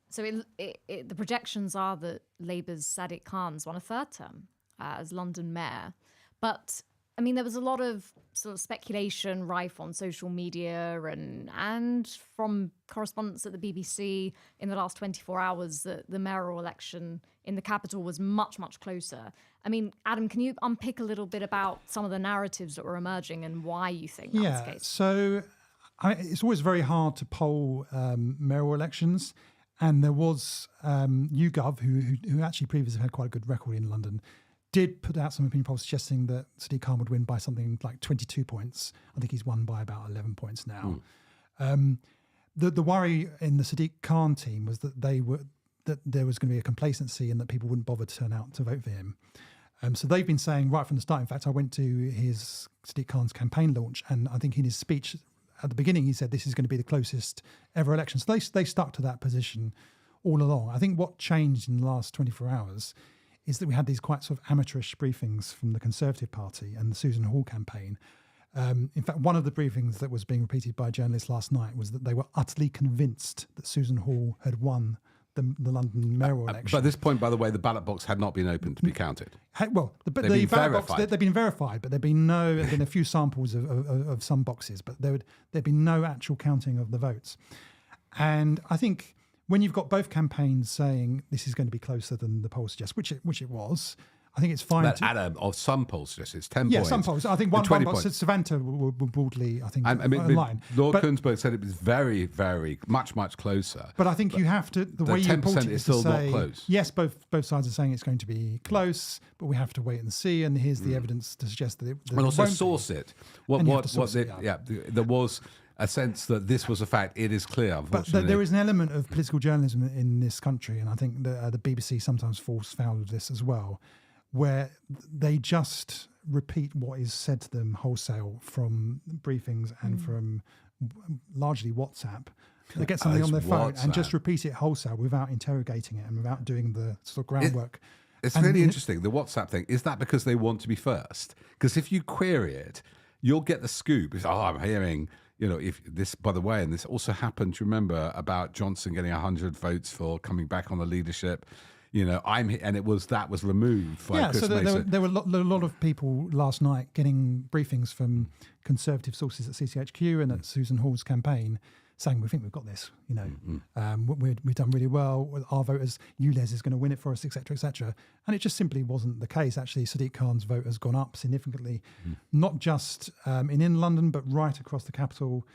So the projections are that Labour's Sadiq Khan's won a third term as London mayor, but I mean there was a lot of sort of speculation rife on social media and from correspondents at the BBC in the last 24 hours that the mayoral election in the capital was much, much closer. I mean, Adam, can you unpick a little bit about some of the narratives that were emerging and why you think that was the case? So it's always very hard to poll mayoral elections. And there was YouGov, who actually previously had quite a good record in London, did put out some opinion polls suggesting that Sadiq Khan would win by something like 22 points. I think he's won by about 11 points now. The worry in the Sadiq Khan team was that there was going to be a complacency and that people wouldn't bother to turn out to vote for him. So they've been saying right from the start. In fact, I went to his Sadiq Khan's campaign launch, and I think in his speech at the beginning, he said this is going to be the closest ever election. So they stuck to that position all along. I think what changed in the last 24 hours is that we had these quite sort of amateurish briefings from the Conservative Party and the Susan Hall campaign. In fact, one of the briefings that was being repeated by journalists last night was that they were utterly convinced that Susan Hall had won the London mayoral election. But at this point, by the way, the ballot box had not been opened to be counted. Well, the been ballot box, verified. they've been verified, but there've been a few samples of some boxes, but there'd been no actual counting of the votes. And I think when you've got both campaigns saying this is going to be closer than the polls suggest, which it was, I think it's fine. Of some polls, just it's 10 yeah, points. some polls. I think one box said Savanta were broadly, I think, online. Lord Kuenssberg said it was very, very much closer. But I think you have to, the way you report it is to still say, not close. yes, both sides are saying it's going to be close, but we have to wait and see. And here's the evidence to suggest that it And also won't source be. it. There was a sense that this was a fact. It is clear, unfortunately. But there is an element of political journalism in this country, and I think the BBC sometimes falls foul of this as well, where they just repeat what is said to them wholesale from briefings and from largely WhatsApp. They get something on their phone and just repeat it wholesale without interrogating it and without doing the sort of groundwork. It's really interesting, the WhatsApp thing. Is that because they want to be first? Because if you query it, you'll get the scoop. It's, I'm hearing, if this, by the way, and this also happened, do you remember, about Johnson getting 100 votes for coming back on the leadership? And it was removed by Chris so Mason. there were a lot of people last night getting briefings from Conservative sources at CCHQ and at Susan Hall's campaign saying, we think we've got this, we've done really well with our voters, ULEZ is going to win it for us, etc., etc. And it just simply wasn't the case. Actually, Sadiq Khan's vote has gone up significantly, not just in London, but right across the capital,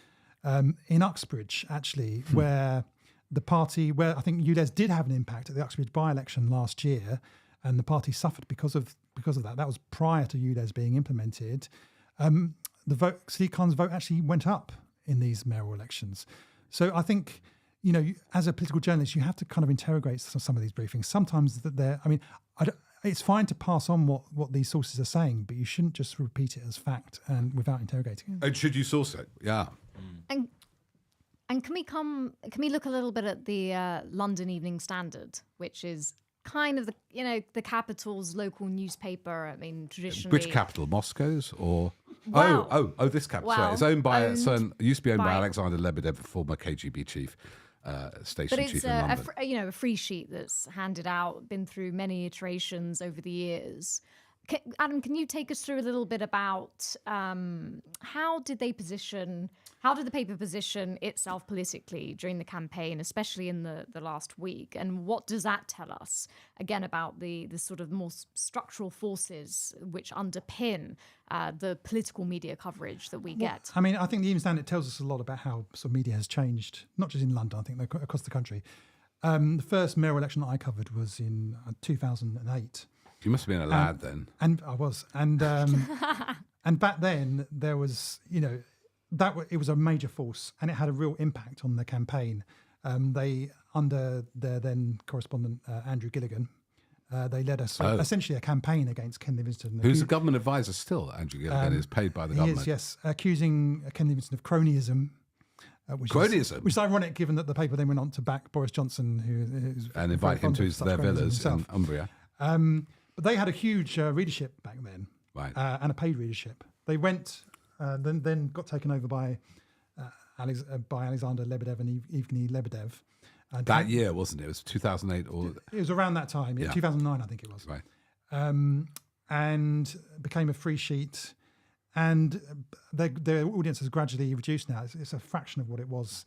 in Uxbridge, actually, where the party, where I think ULEZ did have an impact at the Uxbridge by-election last year, and the party suffered because of that. That was prior to ULEZ being implemented. Sadiq Khan's vote actually went up in these mayoral elections. So I think, as a political journalist, you have to kind of interrogate some of these briefings. Sometimes it's fine to pass on what these sources are saying, but you shouldn't just repeat it as fact and without interrogating it. And should you source it? Yeah. And can we look a little bit at the London Evening Standard, which is kind of the capital's local newspaper. I mean, traditionally. Which capital? Moscow's or? Well, This capital. well, Sorry, it's owned by used to be owned by by- Alexander Lebedev, former KGB chief, station But chief it's in London. a free sheet that's handed out, been through many iterations over the years. Adam, can you take us through a little bit about how did the paper position itself politically during the campaign, especially in the last week? And what does that tell us, again, about the sort of more structural forces which underpin the political media coverage that we get? I mean, I think the Evening Standard tells us a lot about how sort of media has changed, not just in London, I think across the country. The first mayoral election that I covered was in 2008. You must have been a lad then. And I was. And and back then, there was, it was a major force and it had a real impact on the campaign. They, under their then correspondent, Andrew Gilligan, they led essentially a campaign against Ken Livingstone. Who's the government advisor still, Andrew Gilligan, is paid by the government. He is, yes, accusing Ken Livingstone of cronyism. Which is ironic given that the paper then went on to back Boris Johnson, and invite him to their villas in Umbria. But they had a huge readership back then, right? And a paid readership. They went, then got taken over by Alexander Lebedev and Evgeny Lebedev. That year, wasn't it? It was 2008 or... It was around that time, 2009, I think it was. Right. And became a free sheet. And their audience has gradually reduced now. It's a fraction of what it was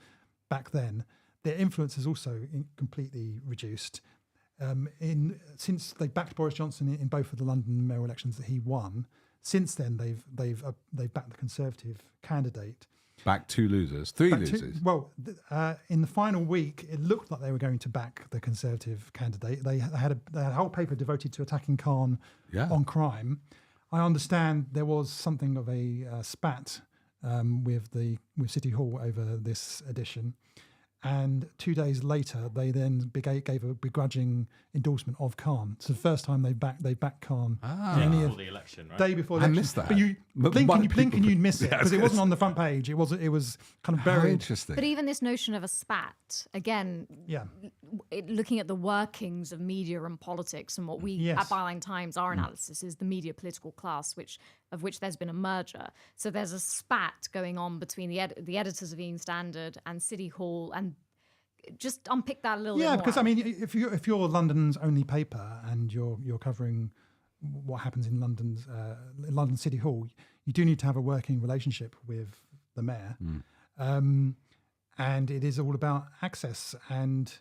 back then. Their influence has also completely reduced. Since they backed Boris Johnson in both of the London mayoral elections that he won, since then they've backed the Conservative candidate. Backed two losers, three losers. In the final week, it looked like they were going to back the Conservative candidate. They had a whole paper devoted to attacking Khan on crime. I understand there was something of a spat with City Hall over this edition. And 2 days later, they then gave a begrudging endorsement of Khan. It's the first time they backed Khan in any Before the election, right? day before the I election. missed that. But you But blink why and people- you'd miss it Yeah, I was because it gonna wasn't on the front page. It was kind of Very buried. interesting. But even this notion of a spat, again, Yeah. looking at the workings of media and politics and what we Yes. at Byline Times, our analysis is the media political class, of which there's been a merger. So there's a spat going on between the editors of Evening Standard and City Hall, and just unpick that a little bit Yeah, more. because I mean, if you're London's only paper and you're covering what happens in London City Hall, you do need to have a working relationship with the mayor, and it is all about access. And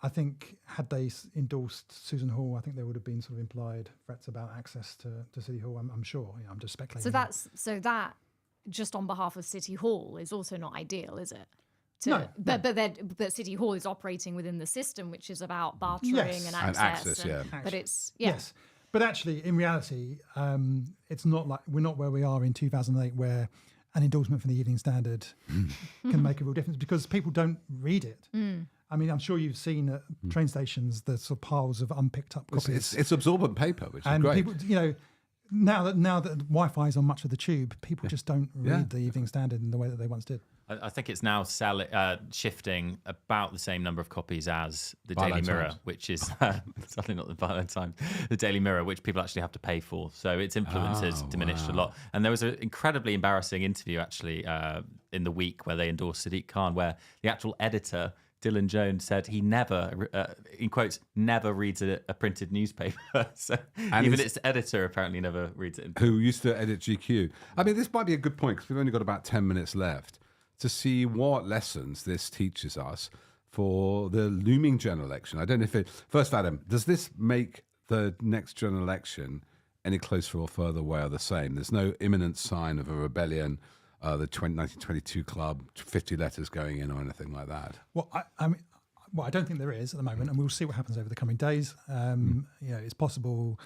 I think had they endorsed Susan Hall, I think there would have been sort of implied threats about access to City Hall. I'm sure. I'm just speculating. so that just on behalf of City Hall is also not ideal, is it? No, But City Hall is operating within the system, which is about bartering Yes. and And access. access, yeah. But it's Yes, but actually, in reality, it's not like we're not where we are in 2008, where an endorsement from the Evening Standard can make a real difference because people don't read it. I mean, I'm sure you've seen at train stations the sort of piles of unpicked up copies, It's absorbent paper, which is and great. people, now that Wi-Fi is on much of the tube, people just don't read the Evening Standard in the way that they once did. I think it's now shifting about the same number of copies as the Byline Daily Mirror, Times. which is certainly not the Byline Times, the Daily Mirror, which people actually have to pay for. So its influence has diminished a lot. And there was an incredibly embarrassing interview actually in the week where they endorsed Sadiq Khan, where the actual editor, Dylan Jones, said he never, in quotes, never reads a printed newspaper. So even its editor apparently never reads it. Who used to edit GQ. I mean, this might be a good point because we've only got about 10 minutes left to see what lessons this teaches us for the looming general election. I don't know if first, Adam, does this make the next general election any closer or further away or the same? There's no imminent sign of a rebellion, the 1922 club, 50 letters going in or anything like that. Well, I don't think there is at the moment, and we'll see what happens over the coming days. It's possible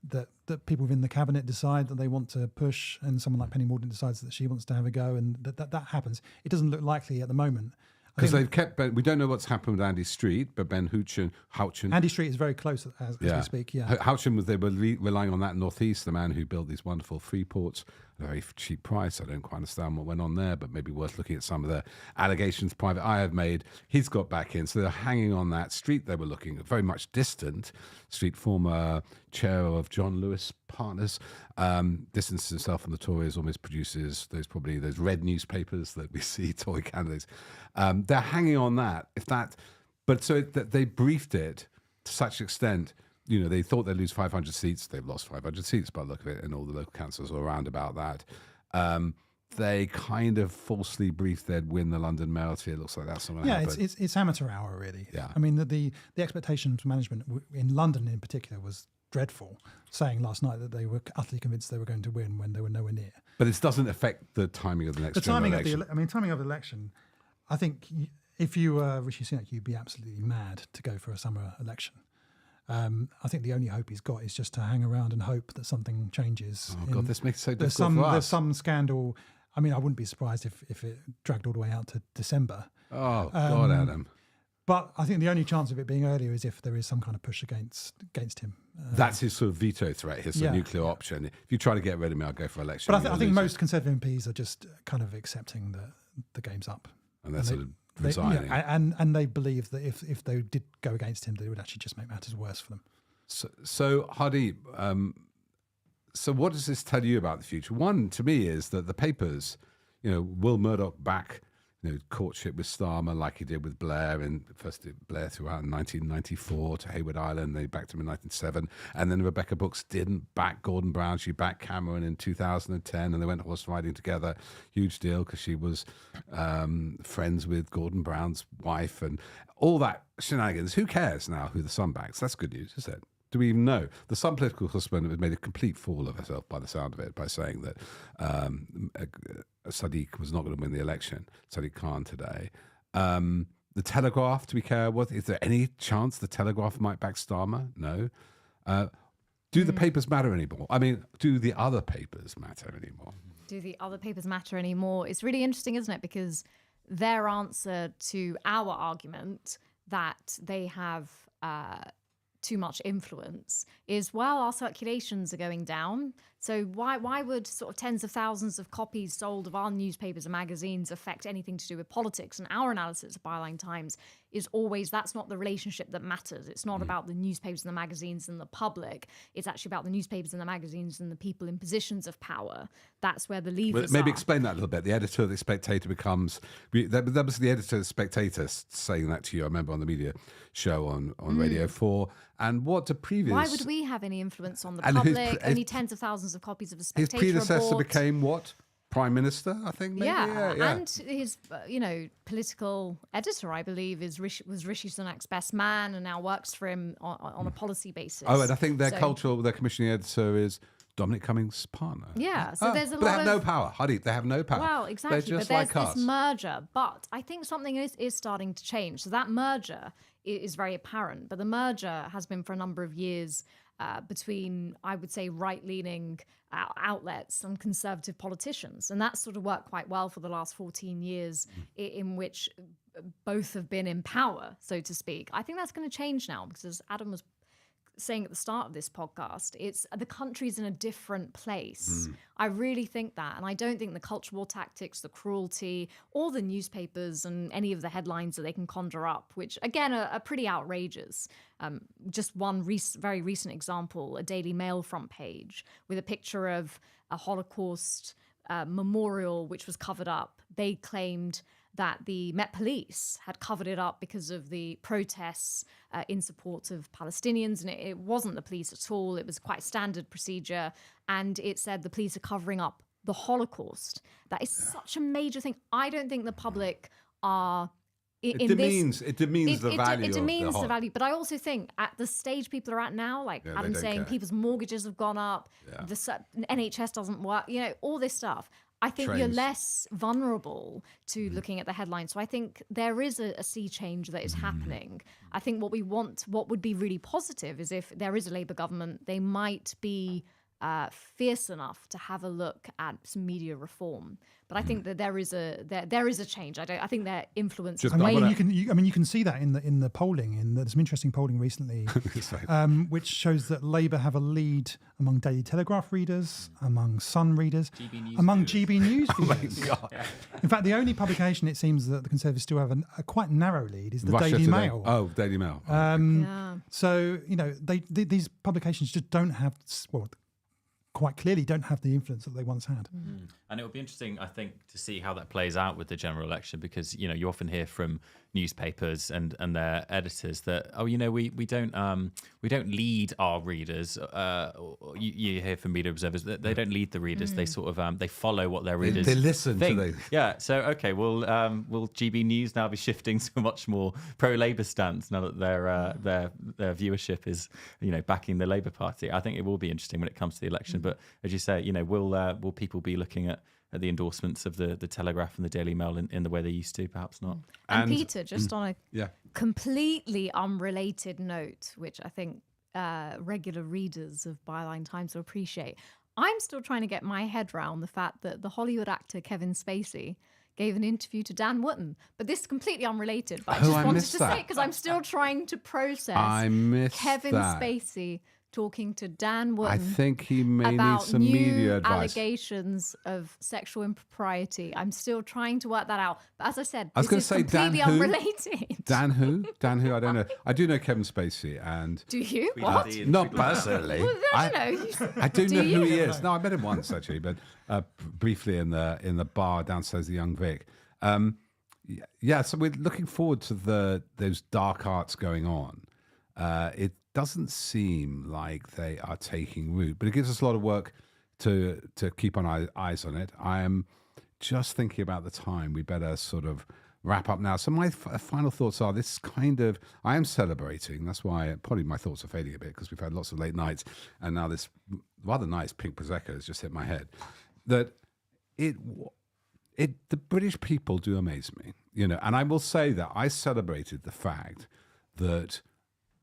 that people within the cabinet decide that they want to push, and someone like Penny Mordaunt decides that she wants to have a go, and that happens. It doesn't look likely at the moment. Because they've kept Ben. We don't know what's happened with Andy Street, but Ben Houchen. Andy Street is very close as we speak. Yeah, Houchen they were relying on that Northeast, the man who built these wonderful free ports at a very cheap price. I don't quite understand what went on there, but maybe worth looking at some of the allegations Private Eye have made. He's got back in, so they're hanging on that. Street they were looking at, very much distant. Street, former chair of John Lewis Partners, distances himself from the Tories, almost produces those red newspapers that we see Tory candidates. They're hanging on that. They briefed it to such extent. They thought they'd lose 500 seats. They've lost 500 seats by the look of it, and all the local councils are around about that. They kind of falsely briefed they'd win the London mayoralty. It looks like that's not going to happen. It's amateur hour, really. Yeah. I mean, the expectations from management in London in particular was dreadful, saying last night that they were utterly convinced they were going to win when they were nowhere near. But it doesn't affect the timing of the next general election. Timing of the election, I think if you were Rishi Sunak, you'd be absolutely mad to go for a summer election. I think the only hope he's got is just to hang around and hope that something changes. Oh, God, this makes it so difficult for us. There's some scandal. I mean, I wouldn't be surprised if it dragged all the way out to December. Oh, God, Adam. But I think the only chance of it being earlier is if there is some kind of push against him. That's his sort of veto threat, his sort of nuclear option. If you try to get rid of me, I'll go for election. But I think most Conservative MPs are just kind of accepting that the game's up. And they're sort of resigning. And they believe that if they did go against him, they would actually just make matters worse for them. So Hardeep, so what does this tell you about the future? One, to me, is that the papers, will Murdoch back courtship with Starmer like he did with Blair, and first Blair throughout in 1994 to Hayward Island, they backed him in 1997, and then Rebecca Brooks didn't back Gordon Brown, she backed Cameron in 2010, and they went horse riding together. Huge deal because she was friends with Gordon Brown's wife and all that shenanigans. Who cares now who the Sun backs? That's good news, is it? Do we even know? The Sun political correspondent had made a complete fool of herself by the sound of it by saying that Sadiq was not going to win the election, Sadiq Khan today. The Telegraph, do we care? Is there any chance the Telegraph might back Starmer? No. Do the papers matter anymore? I mean, do the other papers matter anymore? Do the other papers matter anymore? It's really interesting, isn't it? Because their answer to our argument that they have too much influence is, well, our circulations are going down. So why would sort of tens of thousands of copies sold of our newspapers and magazines affect anything to do with politics? And our analysis of Byline Times is always, that's not the relationship that matters. It's not about the newspapers and the magazines and the public. It's actually about the newspapers and the magazines and the people in positions of power. That's where the levers Maybe are. explain that a little bit. The editor of the Spectator becomes... That was the editor of the Spectator saying that to you, I remember, on the media show on Radio 4. And what the previous... Why would we have any influence on the public? Only tens of thousands of copies of the His Spectator predecessor report. became what? Prime Minister, I think, maybe? Yeah. And his, political editor, I believe, was Rishi Sunak's best man and now works for him on a policy basis. Oh, and I think their commissioning editor is Dominic Cummings' partner. Yeah, so there's a lot of... But they have no power, Hardeep. They have no power. Well, exactly, They're just but there's like us. this merger. But I think something is starting to change. So that merger is very apparent. But the merger has been for a number of years between, I would say, right-leaning outlets and conservative politicians. And that's sort of worked quite well for the last 14 years in which both have been in power, so to speak. I think that's going to change now because, as Adam was saying at the start of this podcast, it's the country's in a different place. I really think that. And I don't think the culture war tactics, the cruelty, or the newspapers and any of the headlines that they can conjure up, which again are pretty outrageous. Just one very recent example, a Daily Mail front page with a picture of a Holocaust memorial which was covered up. They claimed that the Met Police had covered it up because of the protests in support of Palestinians. And it wasn't the police at all. It was quite standard procedure. And it said the police are covering up the Holocaust. That is such a major thing. I don't think the public are... It demeans the value. It demeans the value. But I also think at the stage people are at now, like Adam saying, people's mortgages have gone up, the NHS doesn't work, all this stuff. I think you're less vulnerable to looking at the headlines. So I think there is a sea change that is happening. I think what would be really positive is if there is a Labour government, they might be fierce enough to have a look at some media reform. But I think that there is a change. I think their influence is way. You can see that in the polling. There's some interesting polling recently, which shows that Labour have a lead among Daily Telegraph readers, among Sun readers, among GB News viewers. Oh my God. In fact, the only publication it seems that the Conservatives still have a quite narrow lead is the Russia Daily Today. Mail. Oh, Daily Mail. So these publications just don't have quite clearly don't have the influence that they once had. And it will be interesting, I think, to see how that plays out with the general election, because you often hear from newspapers and their editors that we don't lead our readers. You hear from media observers that they don't lead the readers. They sort of they follow what their readers they listen think. to them. Yeah. So okay, will GB News now be shifting to a much more pro-Labour stance now that their viewership is backing the Labour Party? I think it will be interesting when it comes to the election. But as you say, will people be looking at the endorsements of the Telegraph and the Daily Mail in the way they used to? Perhaps not. And Peter, just on a completely unrelated note, which I think regular readers of Byline Times will appreciate, I'm still trying to get my head around the fact that the Hollywood actor Kevin Spacey gave an interview to Dan Wootton. But this is completely unrelated. But I just wanted to say, because I'm still trying to process Kevin Spacey talking to Dan Wootton. I think he may need about some new media advice. Allegations of sexual impropriety. I'm still trying to work that out. But as I said, I was going to say completely Dan who? unrelated. Dan who? Dan who? I don't know. I do know Kevin Spacey, and Do you? What? not personally. Well, I don't know. I do know you? who he is. No, I met him once actually, but briefly in the bar downstairs, the Young Vic. So we're looking forward to those dark arts going on. It doesn't seem like they are taking root, but it gives us a lot of work to keep on eyes on it. I am just thinking about the time. We better sort of wrap up now. So my final thoughts are this I am celebrating. That's why probably my thoughts are fading a bit, because we've had lots of late nights, and now this rather nice pink Prosecco has just hit my head. That the British people do amaze me, and I will say that I celebrated the fact that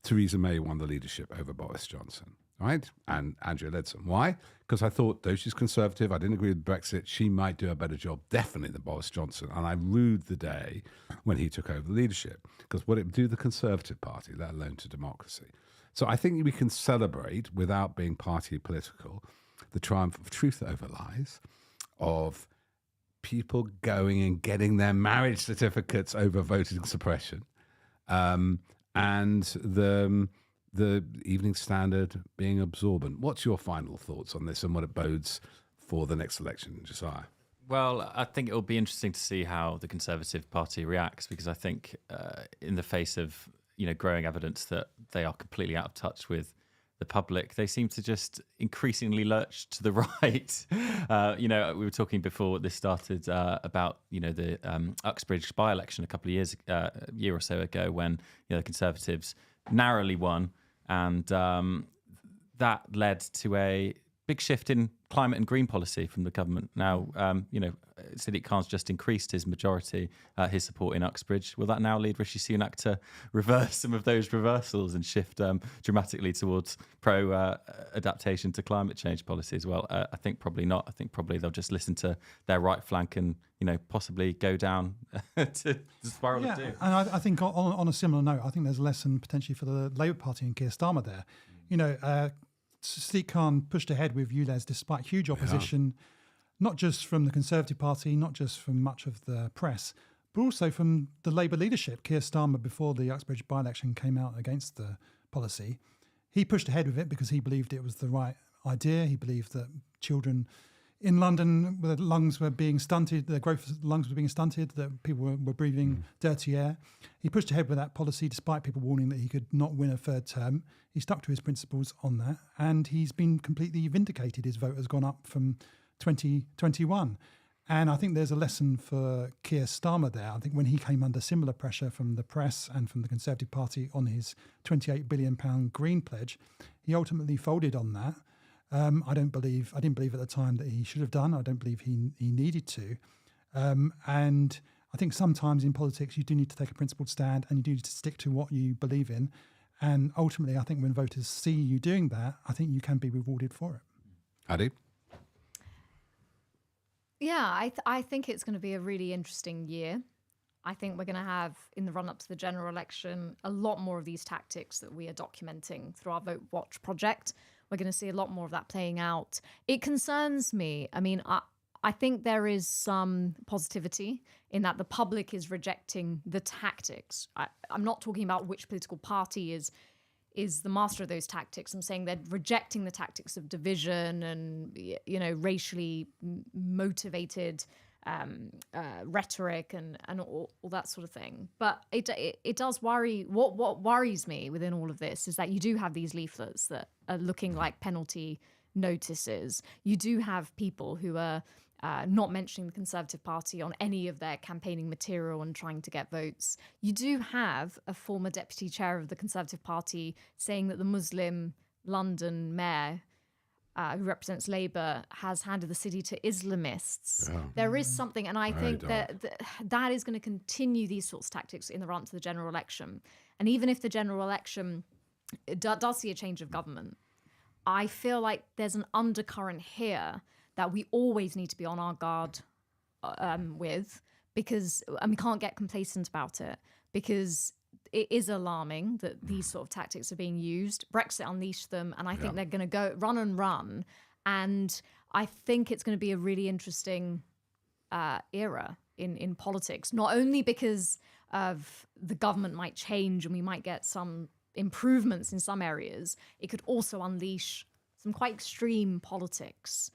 Theresa May won the leadership over Boris Johnson, right? And Andrea Leadsom. Why? Because I thought, though she's Conservative, I didn't agree with Brexit, she might do a better job, definitely, than Boris Johnson. And I rued the day when he took over the leadership, because what it would do to the Conservative Party, let alone to democracy. So I think we can celebrate, without being party political, the triumph of truth over lies, of people going and getting their marriage certificates over voting suppression, and the Evening Standard being absorbent. What's your final thoughts on this and what it bodes for the next election, Josiah? Well, I think it'll be interesting to see how the Conservative Party reacts, because I think in the face of growing evidence that they are completely out of touch with the public, they seem to just increasingly lurch to the right. We were talking before this started about the Uxbridge by-election a year or so ago, when the Conservatives narrowly won, and that led to a big shift in climate and green policy from the government. Now, Sadiq Khan's just increased his majority, his support in Uxbridge. Will that now lead Rishi Sunak to reverse some of those reversals and shift dramatically towards pro-adaptation to climate change policy as well? I think probably not. I think probably they'll just listen to their right flank and possibly go down to the spiral of doom. And I think on a similar note, I think there's a lesson potentially for the Labour Party and Keir Starmer there. Sadiq Khan pushed ahead with ULEZ despite huge opposition, not just from the Conservative Party, not just from much of the press, but also from the Labour leadership. Keir Starmer, before the Uxbridge by-election, came out against the policy. He pushed ahead with it because he believed it was the right idea. He believed that children in London, where the lungs were being stunted, the growth of the lungs was being stunted, that people were breathing dirty air. He pushed ahead with that policy despite people warning that he could not win a third term. He stuck to his principles on that, and he's been completely vindicated. His vote has gone up from 2021. And I think there's a lesson for Keir Starmer there. I think when he came under similar pressure from the press and from the Conservative Party on his £28 billion Green pledge, he ultimately folded on that. I didn't believe at the time that he should have done. I don't believe he needed to. And I think sometimes in politics you do need to take a principled stand, and you do need to stick to what you believe in. And ultimately, I think when voters see you doing that, I think you can be rewarded for it. Hardeep? Yeah, I think it's going to be a really interesting year. I think we're going to have, in the run-up to the general election, a lot more of these tactics that we are documenting through our Vote Watch project. We're going to see a lot more of that playing out. It concerns me. I mean, I think there is some positivity in that the public is rejecting the tactics. I'm not talking about which political party is the master of those tactics. I'm saying they're rejecting the tactics of division and, racially motivated rhetoric and all that sort of thing. But it does worry. What worries me within all of this is that you do have these leaflets that are looking like penalty notices. You do have people who are not mentioning the Conservative Party on any of their campaigning material and trying to get votes. You do have a former deputy chair of the Conservative Party saying that the Muslim London mayor, who represents Labour, has handed the city to Islamists. Yeah. There is something, and I think that is going to continue these sorts of tactics in the run to the general election. And even if the general election does see a change of government, I feel like there's an undercurrent here that we always need to be on our guard with, because, and we can't get complacent about it, because it is alarming that these sort of tactics are being used. Brexit unleashed them, and I think they're going to go run and run. And I think it's going to be a really interesting era in politics, not only because of the government might change and we might get some improvements in some areas, it could also unleash some quite extreme politics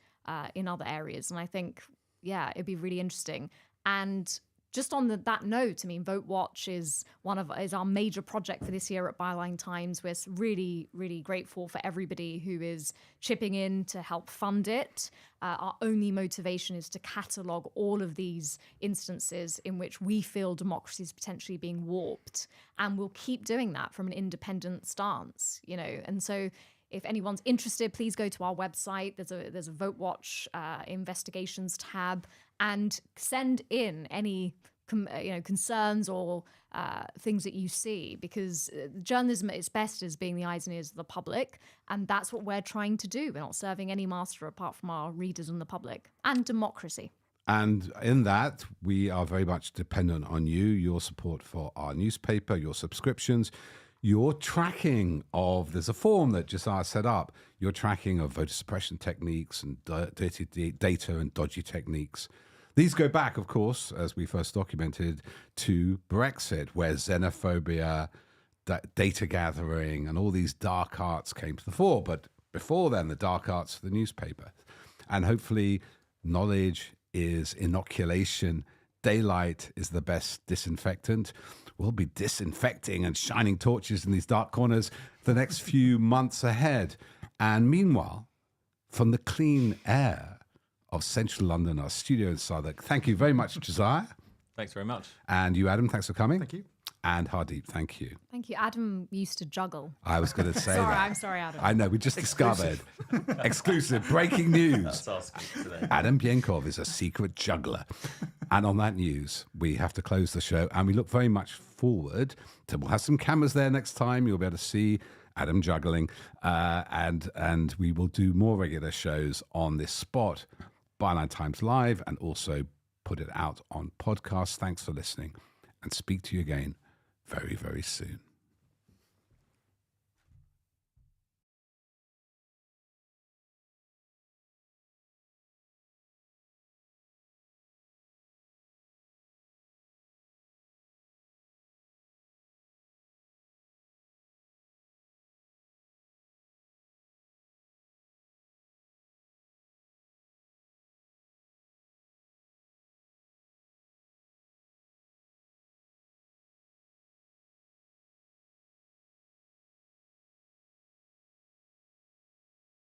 in other areas. And I think, it'd be really interesting. And just on that note, I mean, Vote Watch is our major project for this year at Byline Times. We're really, really grateful for everybody who is chipping in to help fund it. Our only motivation is to catalogue all of these instances in which we feel democracy is potentially being warped, and we'll keep doing that from an independent stance. And so, if anyone's interested, please go to our website. There's a Vote Watch investigations tab, and send in any concerns or things that you see, because journalism at its best is being the eyes and ears of the public, and that's what we're trying to do. We're not serving any master apart from our readers and the public, and democracy. And in that, we are very much dependent on you, your support for our newspaper, your subscriptions, your tracking of, there's a form that Josiah set up, your tracking of voter suppression techniques and dirty data and dodgy techniques. These go back, of course, as we first documented, to Brexit, where xenophobia, data gathering, and all these dark arts came to the fore. But before then, the dark arts of the newspaper. And hopefully, knowledge is inoculation. Daylight is the best disinfectant. We'll be disinfecting and shining torches in these dark corners for the next few months ahead. And meanwhile, from the clean air of central London, our studio in Southwark, thank you very much, Josiah. Thanks very much. And you, Adam, thanks for coming. Thank you. And Hardeep, thank you. Thank you. Adam used to juggle. I was going to say that. I'm sorry, Adam. I know, we just discovered. Exclusive, breaking news. That's our scoop today. Adam Bienkov is a secret juggler. And on that news, we have to close the show. And we look very much forward to, we'll have some cameras there next time. You'll be able to see Adam juggling. And we will do more regular shows on this spot, Byline Times Live, and also put it out on podcasts. Thanks for listening, and speak to you again very, very soon.